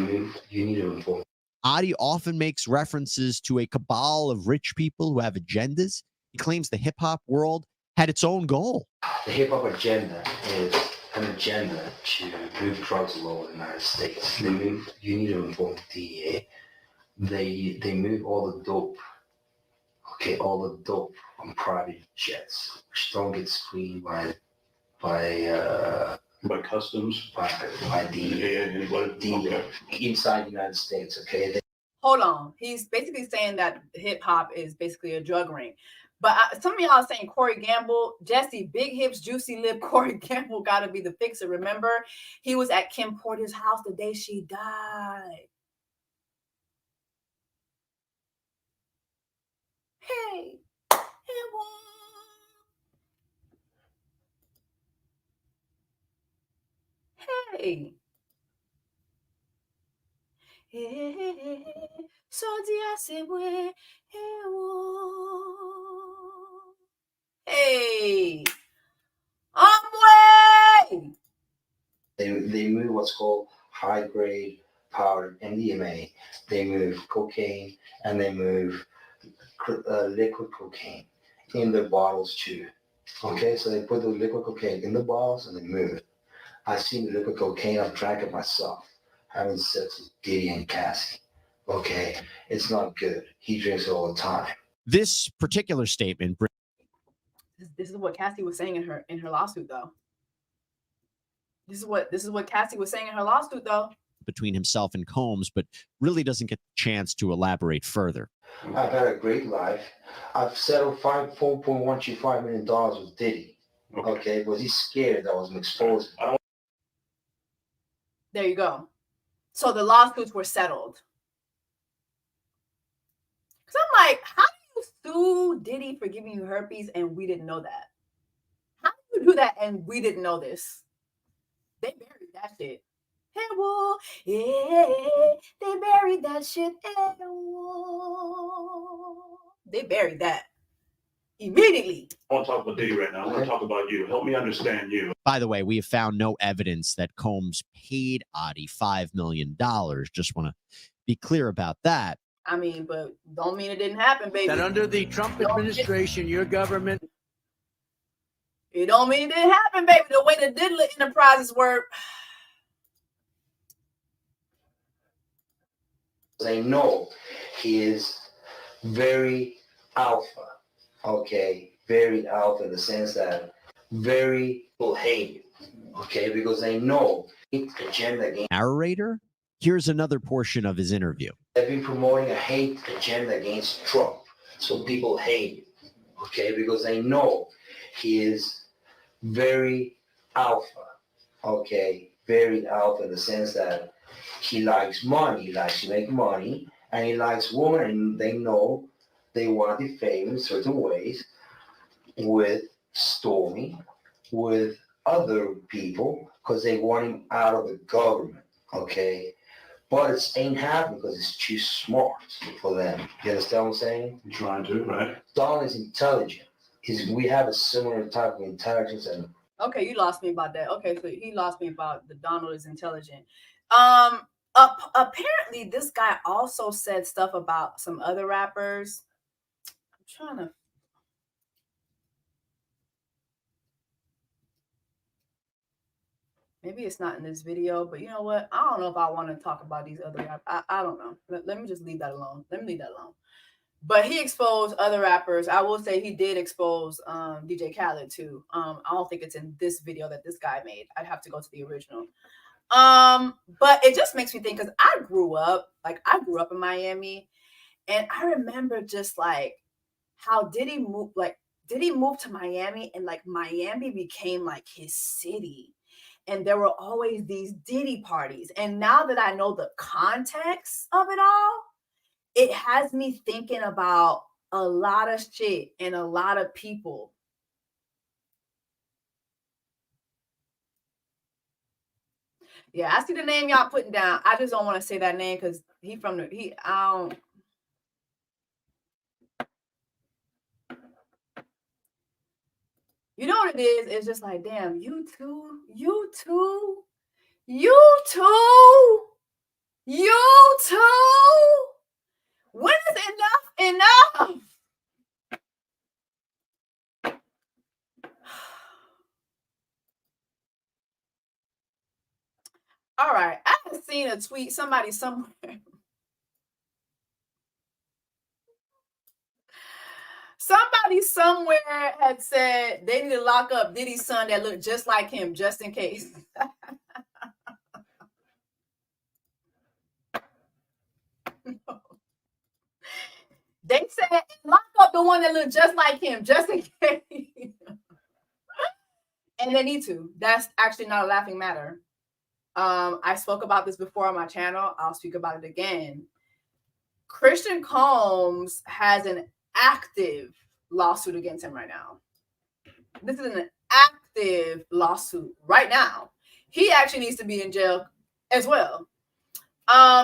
need to inform. Adi often makes references to a cabal of rich people who have agendas. He claims the hip-hop world had its own goal. The hip-hop agenda is an agenda to move drugs all over the United States. You need to inform the DEA. They move all the dope. Okay, all the dope on private jets, which don't get screened by customs, by the inside the United States. Okay. Hold on, he's basically saying that hip hop is basically a drug ring. But some of y'all are saying Corey Gamble, Jesse, big hips, juicy lip. Corey Gamble got to be the fixer. Remember, he was at Kim Porter's house the day she died. Hey, hey, so dia se we, hey, way. They move what's called high grade powder MDMA. They move cocaine and they move liquid cocaine in the bottles too. Okay, so they put the liquid cocaine in the bottles and they move it. I've seen the liquid cocaine. I've drank it myself, having sex with Diddy and Cassie. Okay, it's not good. He drinks it all the time. This particular statement. This is what Cassie was saying in her lawsuit, though. This is what Cassie was saying in her lawsuit, though. Between himself and Combs, but really doesn't get the chance to elaborate further. I've had a great life. I've settled $4.125 million with Diddy. Okay, but he's scared that I was exposed. There you go. So the lawsuits were settled. Because I'm like, how do you sue Diddy for giving you herpes and we didn't know that? How do you do that and we didn't know this? They buried that shit. Hey, whoa, yeah, they buried that shit. Hey, whoa. They buried that immediately. I want to talk about Diddy right now. I want to talk about you. Help me understand you. By the way, we have found no evidence that Combs paid Adi $5 million. Just want to be clear about that. I mean, but don't mean it didn't happen, baby. That under the Trump administration, your government. It don't mean it didn't happen, baby. The way the Diddler Enterprises work. They know he is very alpha, okay? Very alpha in the sense that very people hate you, okay? Because they know the agenda against. Narrator? Here's another portion of his interview. They've been promoting a hate agenda against Trump, so people hate you, okay? Because they know he is very alpha, okay? Very alpha in the sense that he likes money, he likes to make money, and he likes women, and they know they want to be famous in certain ways with Stormy, with other people, because they want him out of the government, okay? But it ain't happening because it's too smart for them. You understand what I'm saying? You're trying to, right? Don is intelligent. We have a similar type of intelligence, and Okay, you lost me about that. Okay, so he lost me about the Donald is intelligent. Apparently this guy also said stuff about some other rappers. I'm trying to. Maybe it's not in this video, but you know what? I don't know if I want to talk about these other rappers. I don't know. Let me just leave that alone. Let me leave that alone. But he exposed other rappers. I will say he did expose DJ Khaled too. I don't think it's in this video that this guy made. I'd have to go to the original. But it just makes me think, because I grew up in Miami, and I remember just like how Diddy moved to Miami, and like Miami became like his city. And there were always these Diddy parties. And now that I know the context of it all, it has me thinking about a lot of shit and a lot of people. Yeah, I see the name y'all putting down. I just don't want to say that name because I don't. You know what it is? It's just like, damn, you too. When is enough? All right, I haven't seen a tweet. Somebody somewhere. Somebody somewhere had said they need to lock up Diddy's son that looked just like him, just in case. They said lock up the one that looked just like him, just in case. And they need to. That's actually not a laughing matter. I spoke about this before on my channel. I'll speak about it again. Christian Combs has an active lawsuit against him right now. This is an active lawsuit right now. He actually needs to be in jail as well.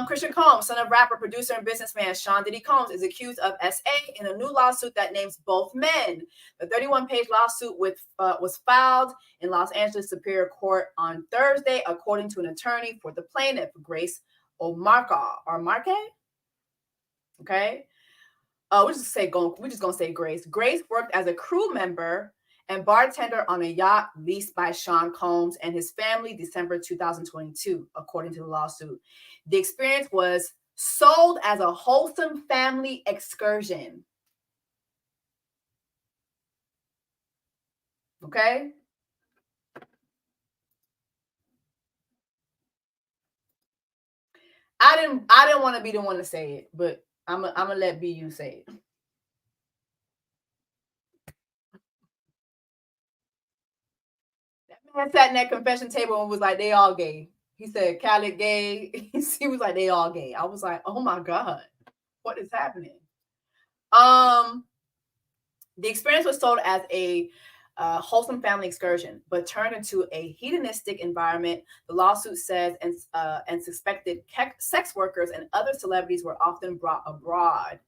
Christian Combs, son of rapper, producer, and businessman Sean Diddy Combs, is accused of SA in a new lawsuit that names both men. The 31-page lawsuit was filed in Los Angeles Superior Court on Thursday, according to an attorney for the plaintiff, Grace O'Marque. Okay. We're just gonna say Grace. Grace worked as a crew member and bartender on a yacht leased by Sean Combs and his family December 2022, according to the lawsuit. The experience was sold as a wholesome family excursion. Okay? I didn't want to be the one to say it, but I'm gonna let BU say it. That man sat in that confession table and was like, they all gay. He said, Khaled gay. He was like, they all gay. I was like, oh my God, what is happening? The experience was sold as a wholesome family excursion, but turned into a hedonistic environment. The lawsuit says, and suspected sex workers and other celebrities were often brought abroad.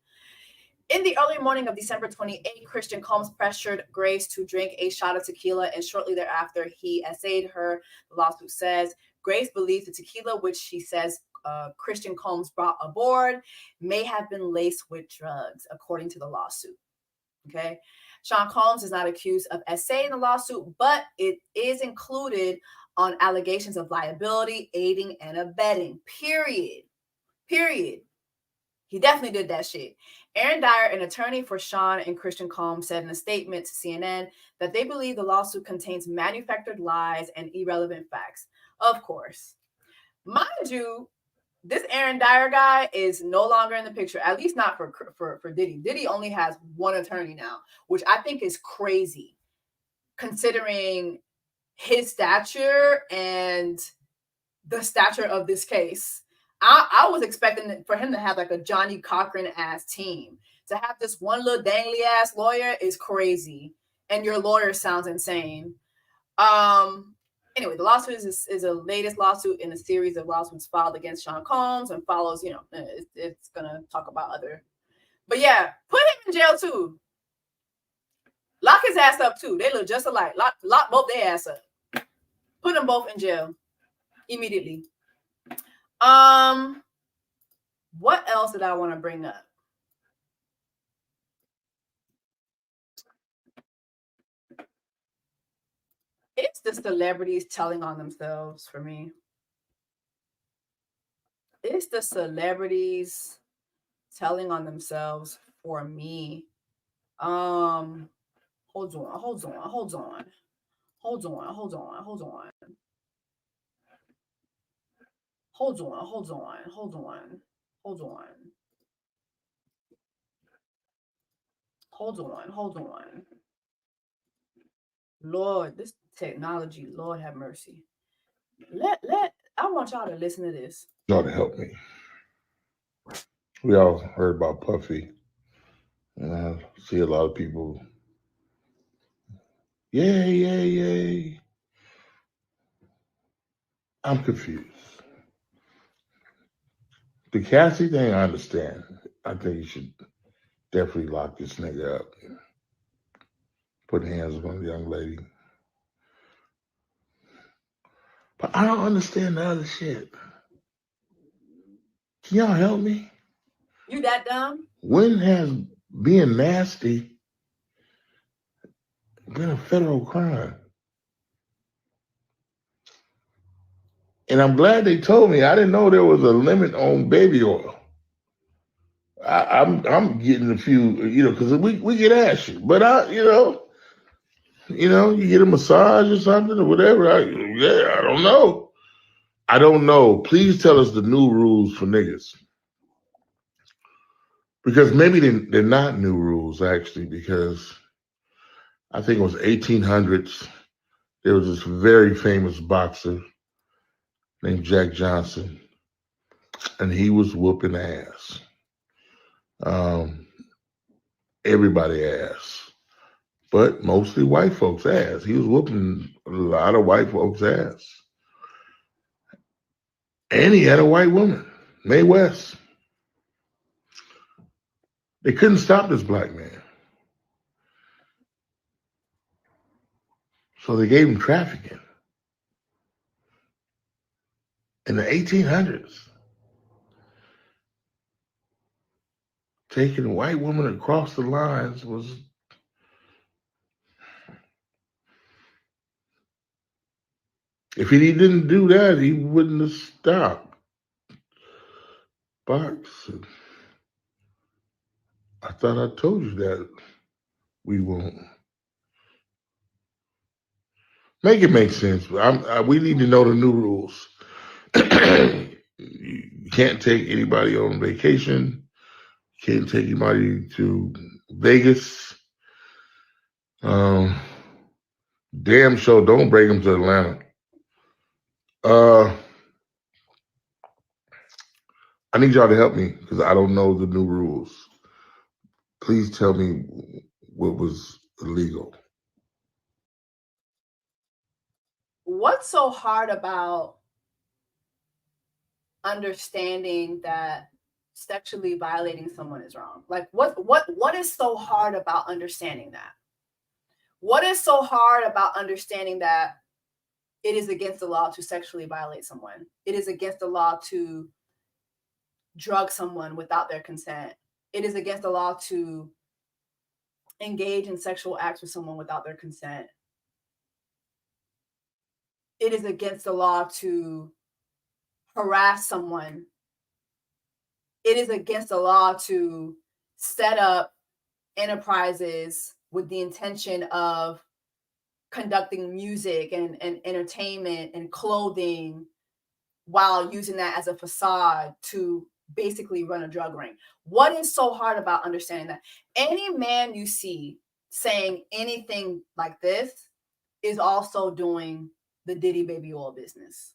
In the early morning of December 28, Christian Combs pressured Grace to drink a shot of tequila, and shortly thereafter, he essayed her. The lawsuit says Grace believes the tequila, which she says Christian Combs brought aboard, may have been laced with drugs, according to the lawsuit. Okay. Sean Combs is not accused of SA in the lawsuit, but it is included on allegations of liability, aiding, and abetting. Period. He definitely did that shit. Aaron Dyer, an attorney for Sean and Christian Combs, said in a statement to CNN that they believe the lawsuit contains manufactured lies and irrelevant facts. Of course. Mind you, this Aaron Dyer guy is no longer in the picture, at least not for Diddy. Diddy only has one attorney now, which I think is crazy, considering his stature and the stature of this case. I was expecting for him to have like a Johnny Cochran ass team. To have this one little dangly ass lawyer is crazy, and your lawyer sounds insane. Anyway, the lawsuit is a latest lawsuit in a series of lawsuits filed against Sean Combs, and follows, it's gonna talk about other. But yeah, put him in jail too. Lock his ass up too. They look just alike. Lock both their ass up. Put them both in jail immediately. What else did I want to bring up? It's the celebrities telling on themselves for me. It's the celebrities telling on themselves for me. Hold on. Lord, this technology, Lord have mercy. I want y'all to listen to this. Y'all to help me. We all heard about Puffy, and I see a lot of people, yay. I'm confused. The Cassie thing, I understand. I think you should definitely lock this nigga up. Put hands on the young lady. But I don't understand the other shit. Can y'all help me? You that dumb? When has being nasty been a federal crime? And I'm glad they told me. I didn't know there was a limit on baby oil. I'm getting a few, because we get ashy, but you get a massage or something or whatever. I don't know. I don't know. Please tell us the new rules for niggas, because maybe they're not new rules actually. Because I think it was 1800s. There was this very famous boxer named Jack Johnson, and he was whooping ass. Everybody ass, but mostly white folks ass. He was whooping a lot of white folks ass. And he had a white woman, Mae West. They couldn't stop this black man. So they gave him trafficking. In the 1800s, taking a white woman across the lines was... If he didn't do that, he wouldn't have stopped boxing. I thought I told you that we won't. Make it make sense. We need to know the new rules. You can't take anybody on vacation. Can't take anybody to Vegas. Damn sure don't bring them to Atlanta. I need y'all to help me because I don't know the new rules. Please tell me what was illegal. What's so hard about understanding that sexually violating someone is wrong? Like what is so hard about understanding that? What is so hard about understanding that it is against the law to sexually violate someone? It is against the law to drug someone without their consent. It is against the law to engage in sexual acts with someone without their consent. It is against the law to harass someone. It is against the law to set up enterprises with the intention of conducting music and entertainment and clothing while using that as a facade to basically run a drug ring. What is so hard about understanding that? Any man you see saying anything like this is also doing the Diddy baby oil business.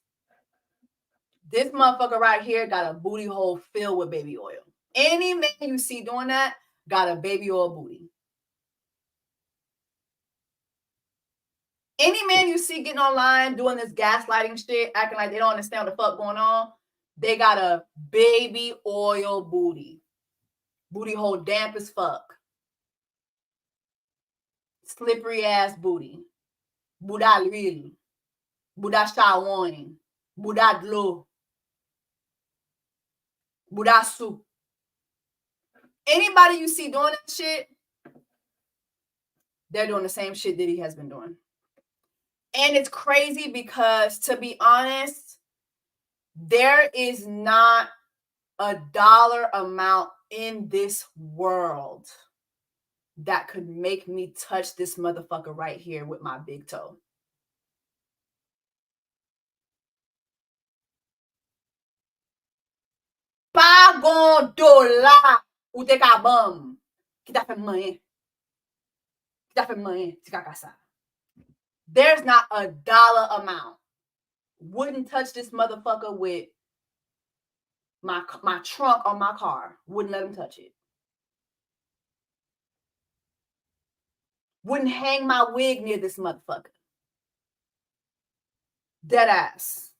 This motherfucker right here got a booty hole filled with baby oil. Any man you see doing that got a baby oil booty. Any man you see getting online doing this gaslighting shit, acting like they don't understand what the fuck going on, they got a baby oil booty. Booty hole damp as fuck. slippery ass booty. Buddha real. Buddha shawani. Buddha glow. Buddha soup. Anybody you see doing that shit, they're doing the same shit Diddy has been doing. And it's crazy because, to be honest, there is not a dollar amount in this world that could make me touch this motherfucker right here with my big toe. Pas gon dollar ou te ka bam ki ta fe manye. Ki ta fe manye ti ka kasa. There's not a dollar amount. Wouldn't touch this motherfucker with my trunk on my car. Wouldn't let him touch it. Wouldn't hang my wig near this motherfucker. Dead ass.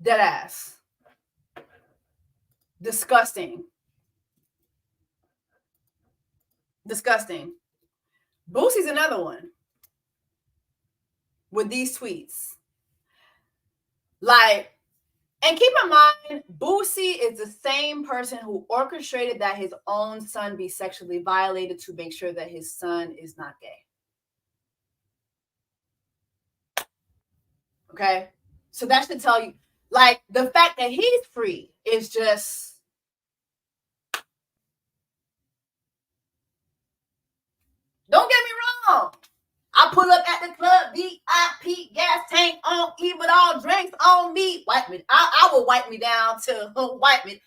Dead ass. Disgusting. Disgusting. Boosie's another one with these tweets. Like, and keep in mind, Boosie is the same person who orchestrated that his own son be sexually violated to make sure that his son is not gay. Okay? So that should tell you, like, the fact that he's free is just... Don't get me wrong. I pull up at the club, VIP, gas tank on, eat with all drinks on me. Wipe me. I will wipe me down to wipe me.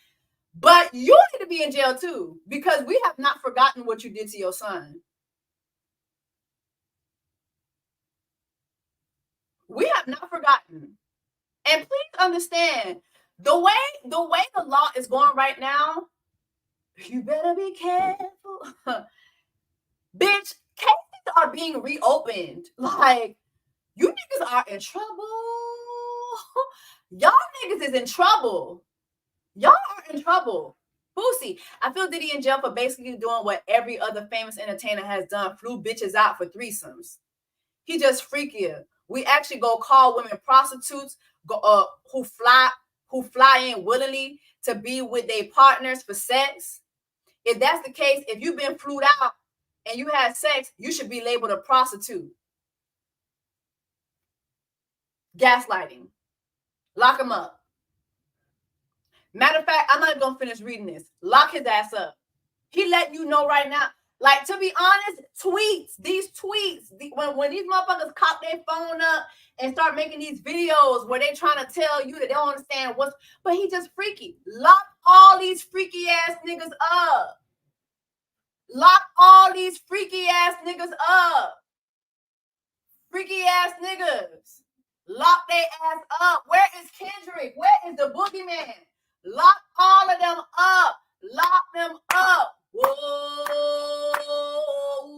But you need to be in jail too, because we have not forgotten what you did to your son. We have not forgotten. And please understand, the way the law is going right now, you better be careful. Bitch, cases are being reopened. Like, you niggas are in trouble. Y'all niggas is in trouble. Y'all are in trouble. Boosie, I feel Diddy in jail for basically doing what every other famous entertainer has done. Flew bitches out for threesomes. He just freakier. We actually go call women prostitutes who fly in willingly to be with their partners for sex. If that's the case, if you've been flued out and you had sex, you should be labeled a prostitute. Gaslighting. Lock him up. Matter of fact, I'm not gonna finish reading this. Lock his ass up. He letting you know right now. Like, to be honest, these tweets, when these motherfuckers cock their phone up and start making these videos where they trying to tell you that they don't understand but he just freaky. Lock all these freaky ass niggas up. Lock all these freaky ass niggas up. Freaky ass niggas. Lock their ass up. Where is Kendrick? Where is the boogeyman? Lock all of them up. Lock them up. Whoa,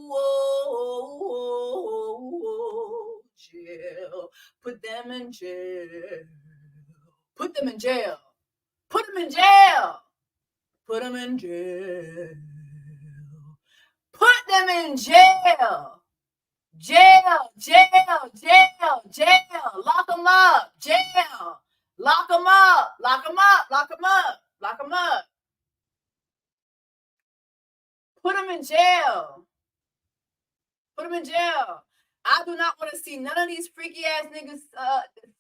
whoa, whoa, jail. Put them in jail. Put them in jail. Put them in jail. Put them in jail. Put them in jail. Jail, jail, jail, jail. Lock them up. Jail. Lock them up. Lock them up. Lock them up. Lock them up. Put them in jail. Put them in jail. I do not want to see none of these freaky ass niggas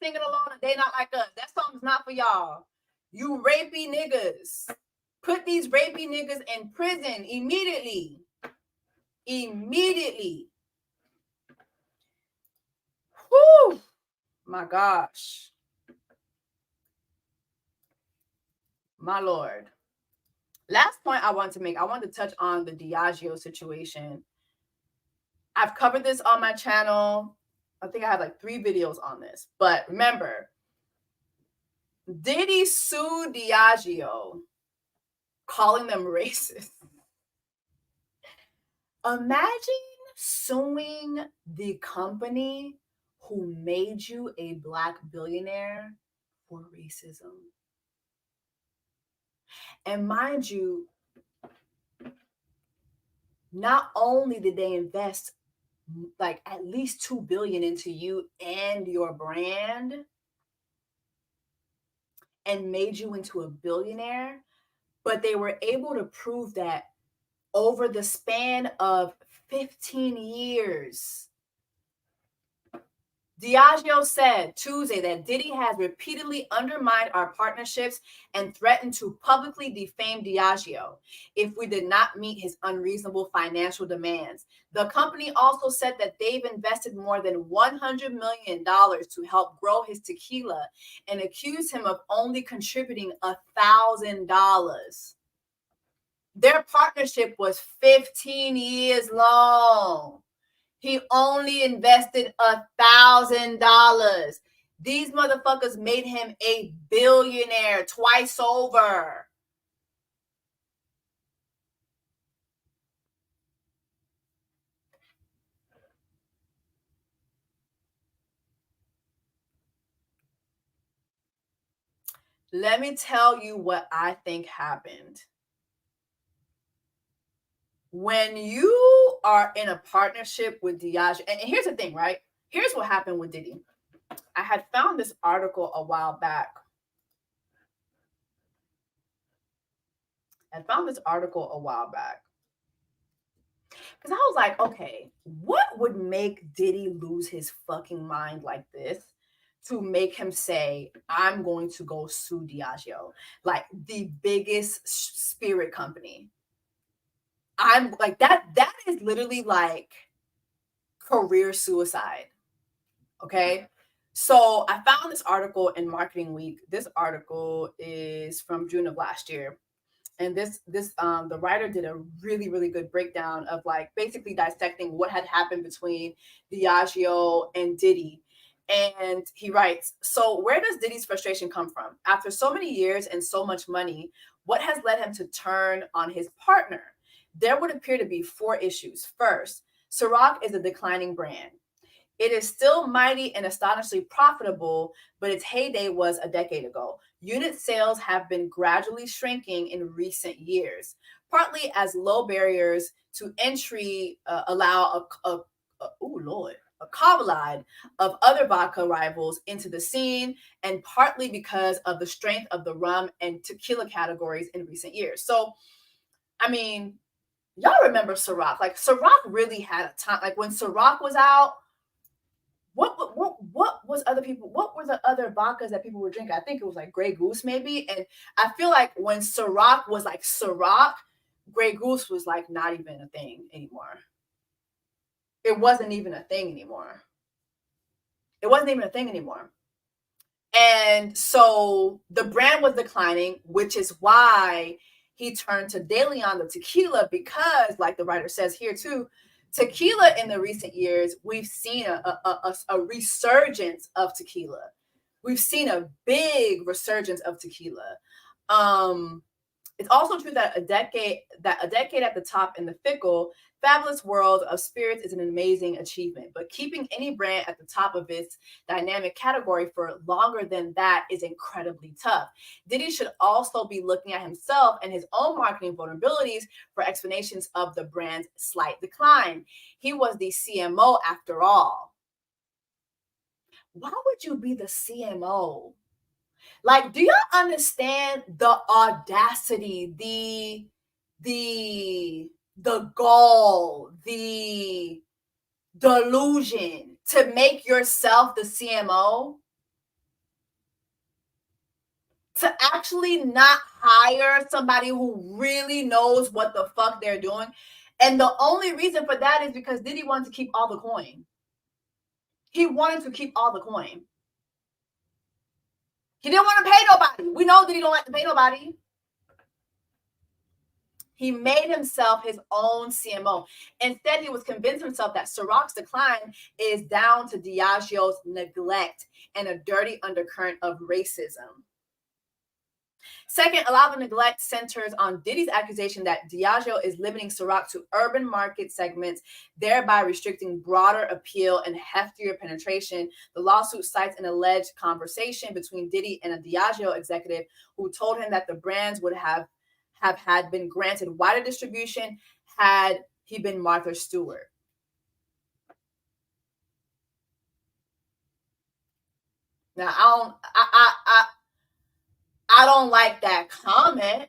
singing along and they not like us. That song's not for y'all. You rapey niggas. Put these rapey niggas in prison immediately. Immediately. Whew. My gosh. My Lord. Last point I want to make, I want to touch on the Diageo situation. I've covered this on my channel. I think I have like 3 videos on this. But remember, Diddy sued Diageo, calling them racist. Imagine suing the company who made you a Black billionaire for racism. And mind you, not only did they invest like at least $2 billion into you and your brand and made you into a billionaire, but they were able to prove that over the span of 15 years. Diageo said Tuesday that Diddy has repeatedly undermined our partnerships and threatened to publicly defame Diageo if we did not meet his unreasonable financial demands. The company also said that they've invested more than $100 million to help grow his tequila and accused him of only contributing $1,000. Their partnership was 15 years long. He only invested $1,000. These motherfuckers made him a billionaire twice over. Let me tell you what I think happened. When you are in a partnership with Diageo, and here's the thing, right? Here's what happened with Diddy. I had found this article a while back. Because I was like, okay, what would make Diddy lose his fucking mind like this to make him say, I'm going to go sue Diageo, like the biggest spirit company? I'm like, that is literally like career suicide. Okay. So I found this article in Marketing Week. This article is from June of last year. And the writer did a really, really good breakdown of like basically dissecting what had happened between Diageo and Diddy. And he writes, so where does Diddy's frustration come from? After so many years and so much money, what has led him to turn on his partner? There would appear to be 4 issues. First, Ciroc is a declining brand. It is still mighty and astonishingly profitable, but its heyday was a decade ago. Unit sales have been gradually shrinking in recent years, partly as low barriers to entry allow a cavalcade of other vodka rivals into the scene, and partly because of the strength of the rum and tequila categories in recent years. So, I mean, y'all remember Ciroc. Like, Ciroc really had a time. Like, when Ciroc was out, what was other people? What were the other vodkas that people were drinking? I think it was like Grey Goose, maybe. And I feel like when Ciroc was like Ciroc, Grey Goose was like not even a thing anymore. It wasn't even a thing anymore. And so the brand was declining, which is why he turned to De Leon, the tequila, because, like the writer says here too, tequila in the recent years, we've seen a resurgence of tequila. We've seen a big resurgence of tequila. It's also true that a decade at the top in the fickle, fabulous world of spirits is an amazing achievement. But keeping any brand at the top of its dynamic category for longer than that is incredibly tough. Diddy should also be looking at himself and his own marketing vulnerabilities for explanations of the brand's slight decline. He was the CMO after all. Why would you be the CMO? Like, do y'all understand the audacity, the gall, the delusion to make yourself the CMO? To actually not hire somebody who really knows what the fuck they're doing. And the only reason for that is because Diddy wanted to keep all the coin. He wanted to keep all the coin. He didn't want to pay nobody. We know that he don't like to pay nobody. He made himself his own CMO. Instead, he was convinced himself that Ciroc's decline is down to Diageo's neglect and a dirty undercurrent of racism. Second, a lot of the neglect centers on Diddy's accusation that Diageo is limiting Ciroc to urban market segments, thereby restricting broader appeal and heftier penetration. The lawsuit cites an alleged conversation between Diddy and a Diageo executive who told him that the brands would have had been granted wider distribution had he been Martha Stewart. Now I don't like that comment.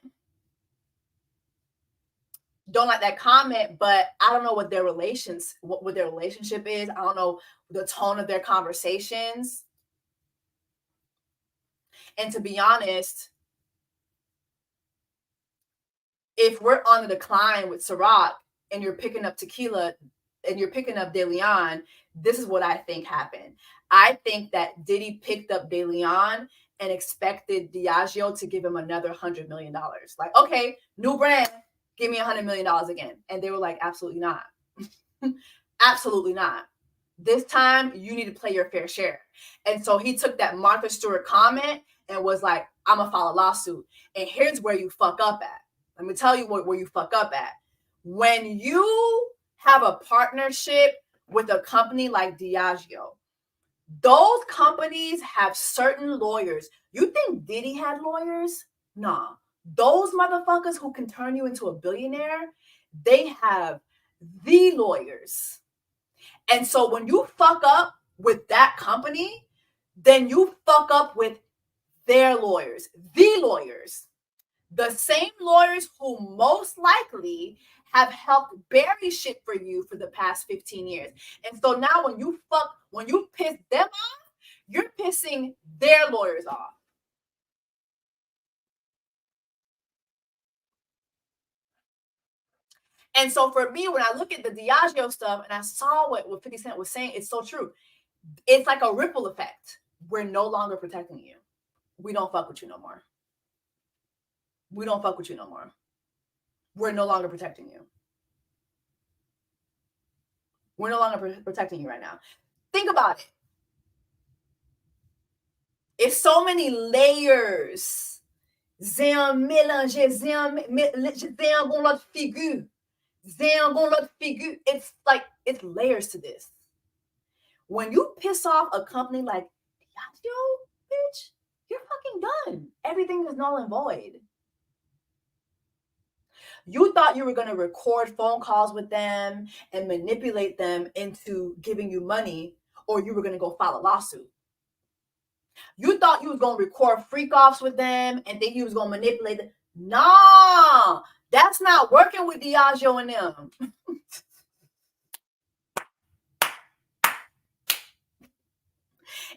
Don't like that comment, but I don't know what their what their relationship is. I don't know the tone of their conversations. And to be honest, if we're on the decline with Ciroc and you're picking up tequila and you're picking up De Leon, this is what I think happened. I think that Diddy picked up De Leon and expected Diageo to give him another $100 million. Like, okay, new brand, give me $100 million again. And they were like, absolutely not. Absolutely not. This time you need to play your fair share. And so he took that Martha Stewart comment and was like, I'm gonna file a lawsuit. And here's where you fuck up at. Let me tell you where you fuck up at. When you have a partnership with a company like Diageo, those companies have certain lawyers. You think Diddy had lawyers? Nah. Those motherfuckers who can turn you into a billionaire, they have the lawyers. And so when you fuck up with that company, then you fuck up with their lawyers, the lawyers. The same lawyers who most likely have helped bury shit for you for the past 15 years. And so now when you piss them off, you're pissing their lawyers off. And so for me, when I look at the Diageo stuff and I saw what 50 Cent was saying, it's so true. It's like a ripple effect. We're no longer protecting you. We don't fuck with you no more. We don't fuck with you no more. We're no longer protecting you. We're no longer protecting you right now. Think about it. It's so many layers. C'est un mélange, c'est un bon l'autre figure. C'est un bon l'autre figure. It's like, it's layers to this. When you piss off a company like Diageo, bitch, you're fucking done. Everything is null and void. You thought you were going to record phone calls with them and manipulate them into giving you money, or you were going to go file a lawsuit. You thought you was going to record freak-offs with them and think you was going to manipulate them. Nah, that's not working with Diageo and them.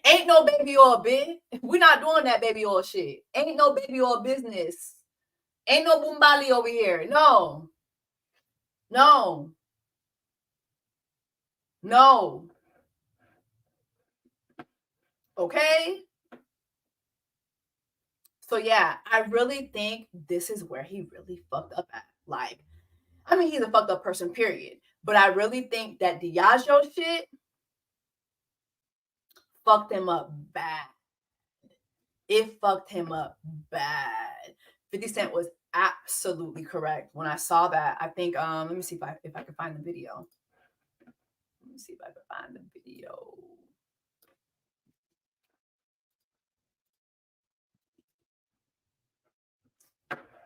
Ain't no baby oil, bitch. We're not doing that baby oil shit. Ain't no baby oil business. Ain't no Boombali over here. No. No. No. Okay? So yeah, I really think this is where he really fucked up at. Like, I mean, he's a fucked up person, period. But I really think that Diageo shit fucked him up bad. It fucked him up bad. 50 Cent was absolutely correct. When I saw that, I think, let me see if I can find the video. Let me see if I can find the video.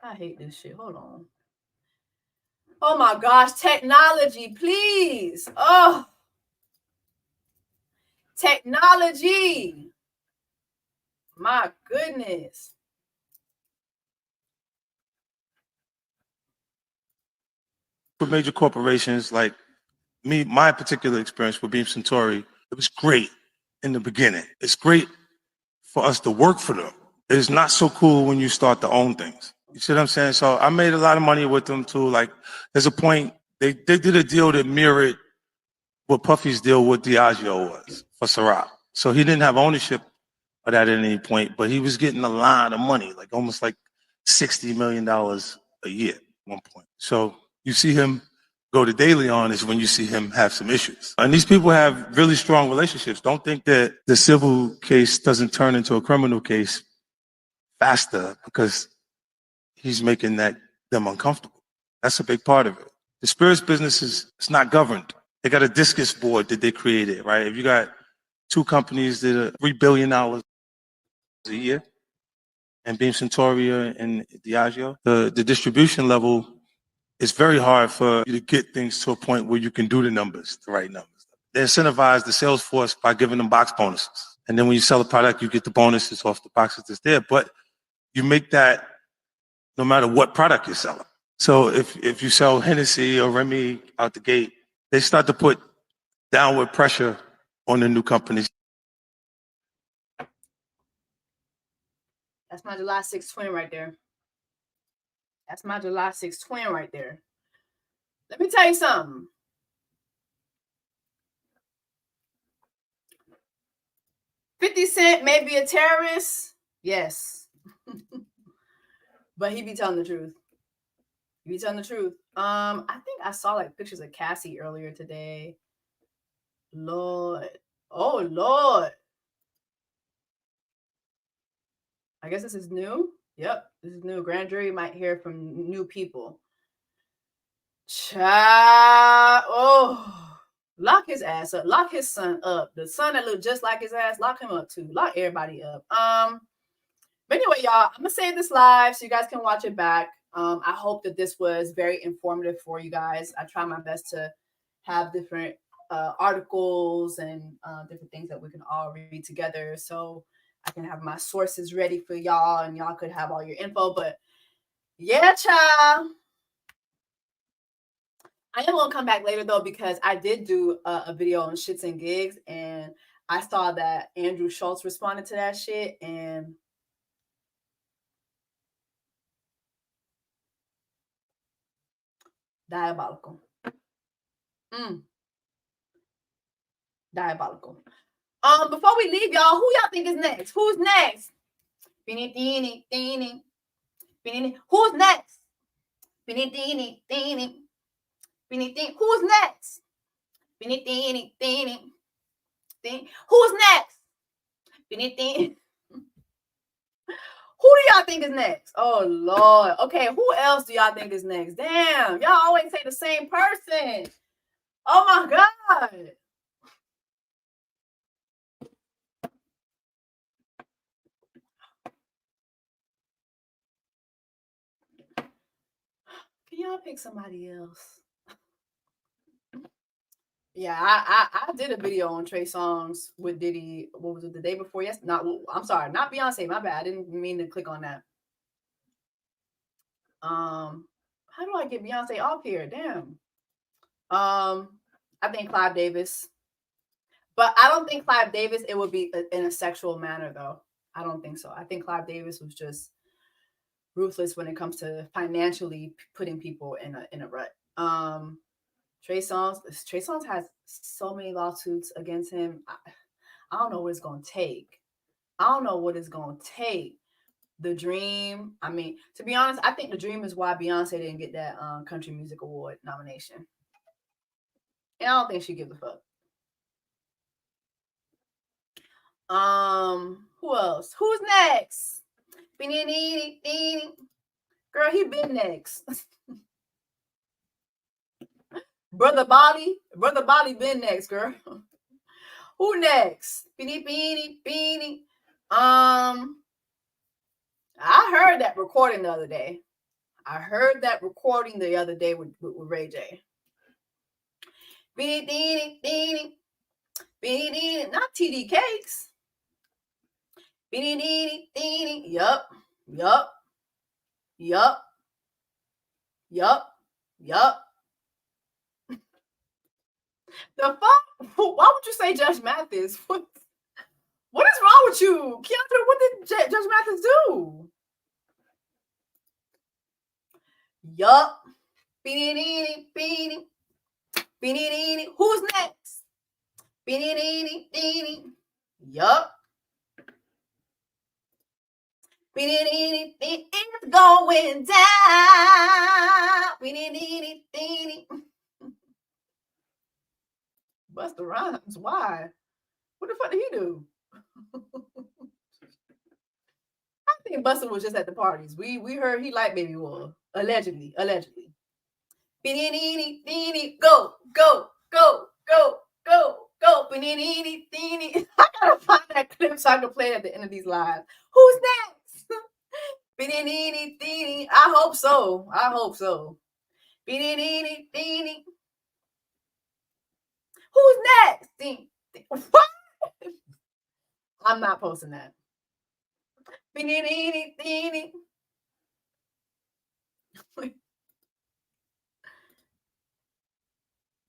I hate this shit. Hold on. Oh my gosh, technology, please. Oh. Technology. My goodness. For major corporations like me, my particular experience with Beam Suntory, it was great in the beginning. It's great for us to work for them. It's not so cool when you start to own things. You see what I'm saying? So I made a lot of money with them too. Like, there's a point, they did a deal that mirrored what Puffy's deal with Diageo was for Ciroc. So he didn't have ownership of that at any point, but he was getting a lot of money, like almost like $60 million a year at one point. So you see him go to De Leon is when you see him have some issues. And these people have really strong relationships. Don't think that the civil case doesn't turn into a criminal case faster because he's making them uncomfortable. That's a big part of it. The spirits business it's not governed. They got a discus board that they created, right? If you got two companies that are $3 billion a year, and Beam Suntory and Diageo, the distribution level, it's very hard for you to get things to a point where you can do the numbers, the right numbers. They incentivize the sales force by giving them box bonuses. And then when you sell a product, you get the bonuses off the boxes that's there. But you make that no matter what product you're selling. So if you sell Hennessy or Remy out the gate, they start to put downward pressure on the new companies. That's my July 6th twin right there. That's my July 6th twin right there. Let me tell you something. $50 may be a terrorist. Yes. But he be telling the truth. He be telling the truth. I think I saw like pictures of Cassie earlier today. Lord. Oh, Lord. I guess this is new. Yep, this is new. Grand jury might hear from new people. Child. Oh, lock his ass up. Lock his son up. The son that looked just like his ass, lock him up too. Lock everybody up. But anyway, y'all, I'm gonna save this live so you guys can watch it back. I hope that this was very informative for you guys. I try my best to have different articles and different things that we can all read together, so I can have my sources ready for y'all and y'all could have all your info. But yeah, child. I am gonna come back later though, because I did do a video on shits and gigs, and I saw that Andrew Schultz responded to that shit, and diabolical. Diabolical. Before we leave, y'all, who y'all think is next? Who's next? Who's next? Who's next? Who's next? Who do y'all think is next? Oh, Lord. Okay, who else do y'all think is next? Damn, y'all always say the same person. Oh, my God. Can y'all pick somebody else? Yeah, I did a video on Trey Songz with Diddy. What was it, the day before? Yes, I'm sorry, not Beyonce. My bad. I didn't mean to click on that. How do I get Beyonce off here? Damn. I think Clive Davis, but I don't think Clive Davis, it would be in a sexual manner though. I don't think so. I think Clive Davis was just ruthless when it comes to financially putting people in a rut. Trey Songz has so many lawsuits against him. I don't know what it's going to take. The Dream. I mean, to be honest, I think The Dream is why Beyonce didn't get that Country Music Award nomination. And I don't think she gives a fuck. Who else? Who's next? Girl, he been next. Brother Bobby been next, girl. Who next? Beanie. I heard that recording the other day. With Ray J. Beanie, not TD Cakes. Beanie. Yup. The fuck? Why would you say Judge Mathis? What is wrong with you? Keandra, what did Judge Mathis do? Yup. Beanie. Who's next? Beanie. Yup. It's going down. Busta Rhymes, why? What the fuck did he do? I think Busta was just at the parties. We heard he liked Baby Wool. Allegedly. Go. I gotta find that clip so I can play it at the end of these lives. Who's next? I hope so. Who's next? What? I'm not posting that.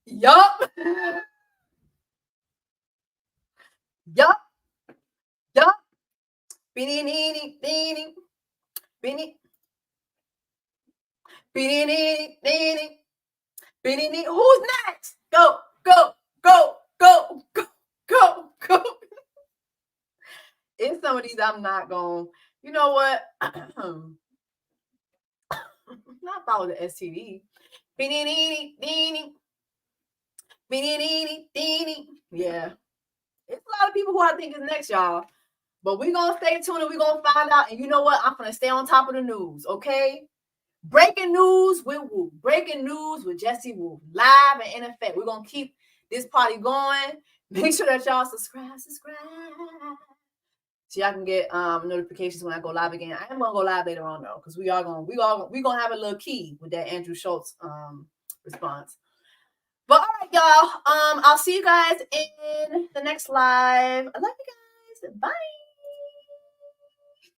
Yup. Yup. Yup. Beanie. Who's next? Go. In some of these, I'm not going. You know what? Not follow the STD. Yeah. It's a lot of people who I think is next, y'all. But we're going to stay tuned and we're going to find out. And you know what? I'm going to stay on top of the news, okay? Breaking news with Woo. Breaking news with Jesse Woo. Live and in effect. We're going to keep this party going. Make sure that y'all subscribe. So y'all can get notifications when I go live again. I am going to go live later on, though, because we're gonna have a little key with that Andrew Schultz response. But all right, y'all. I'll see you guys in the next live. I love you guys. Bye.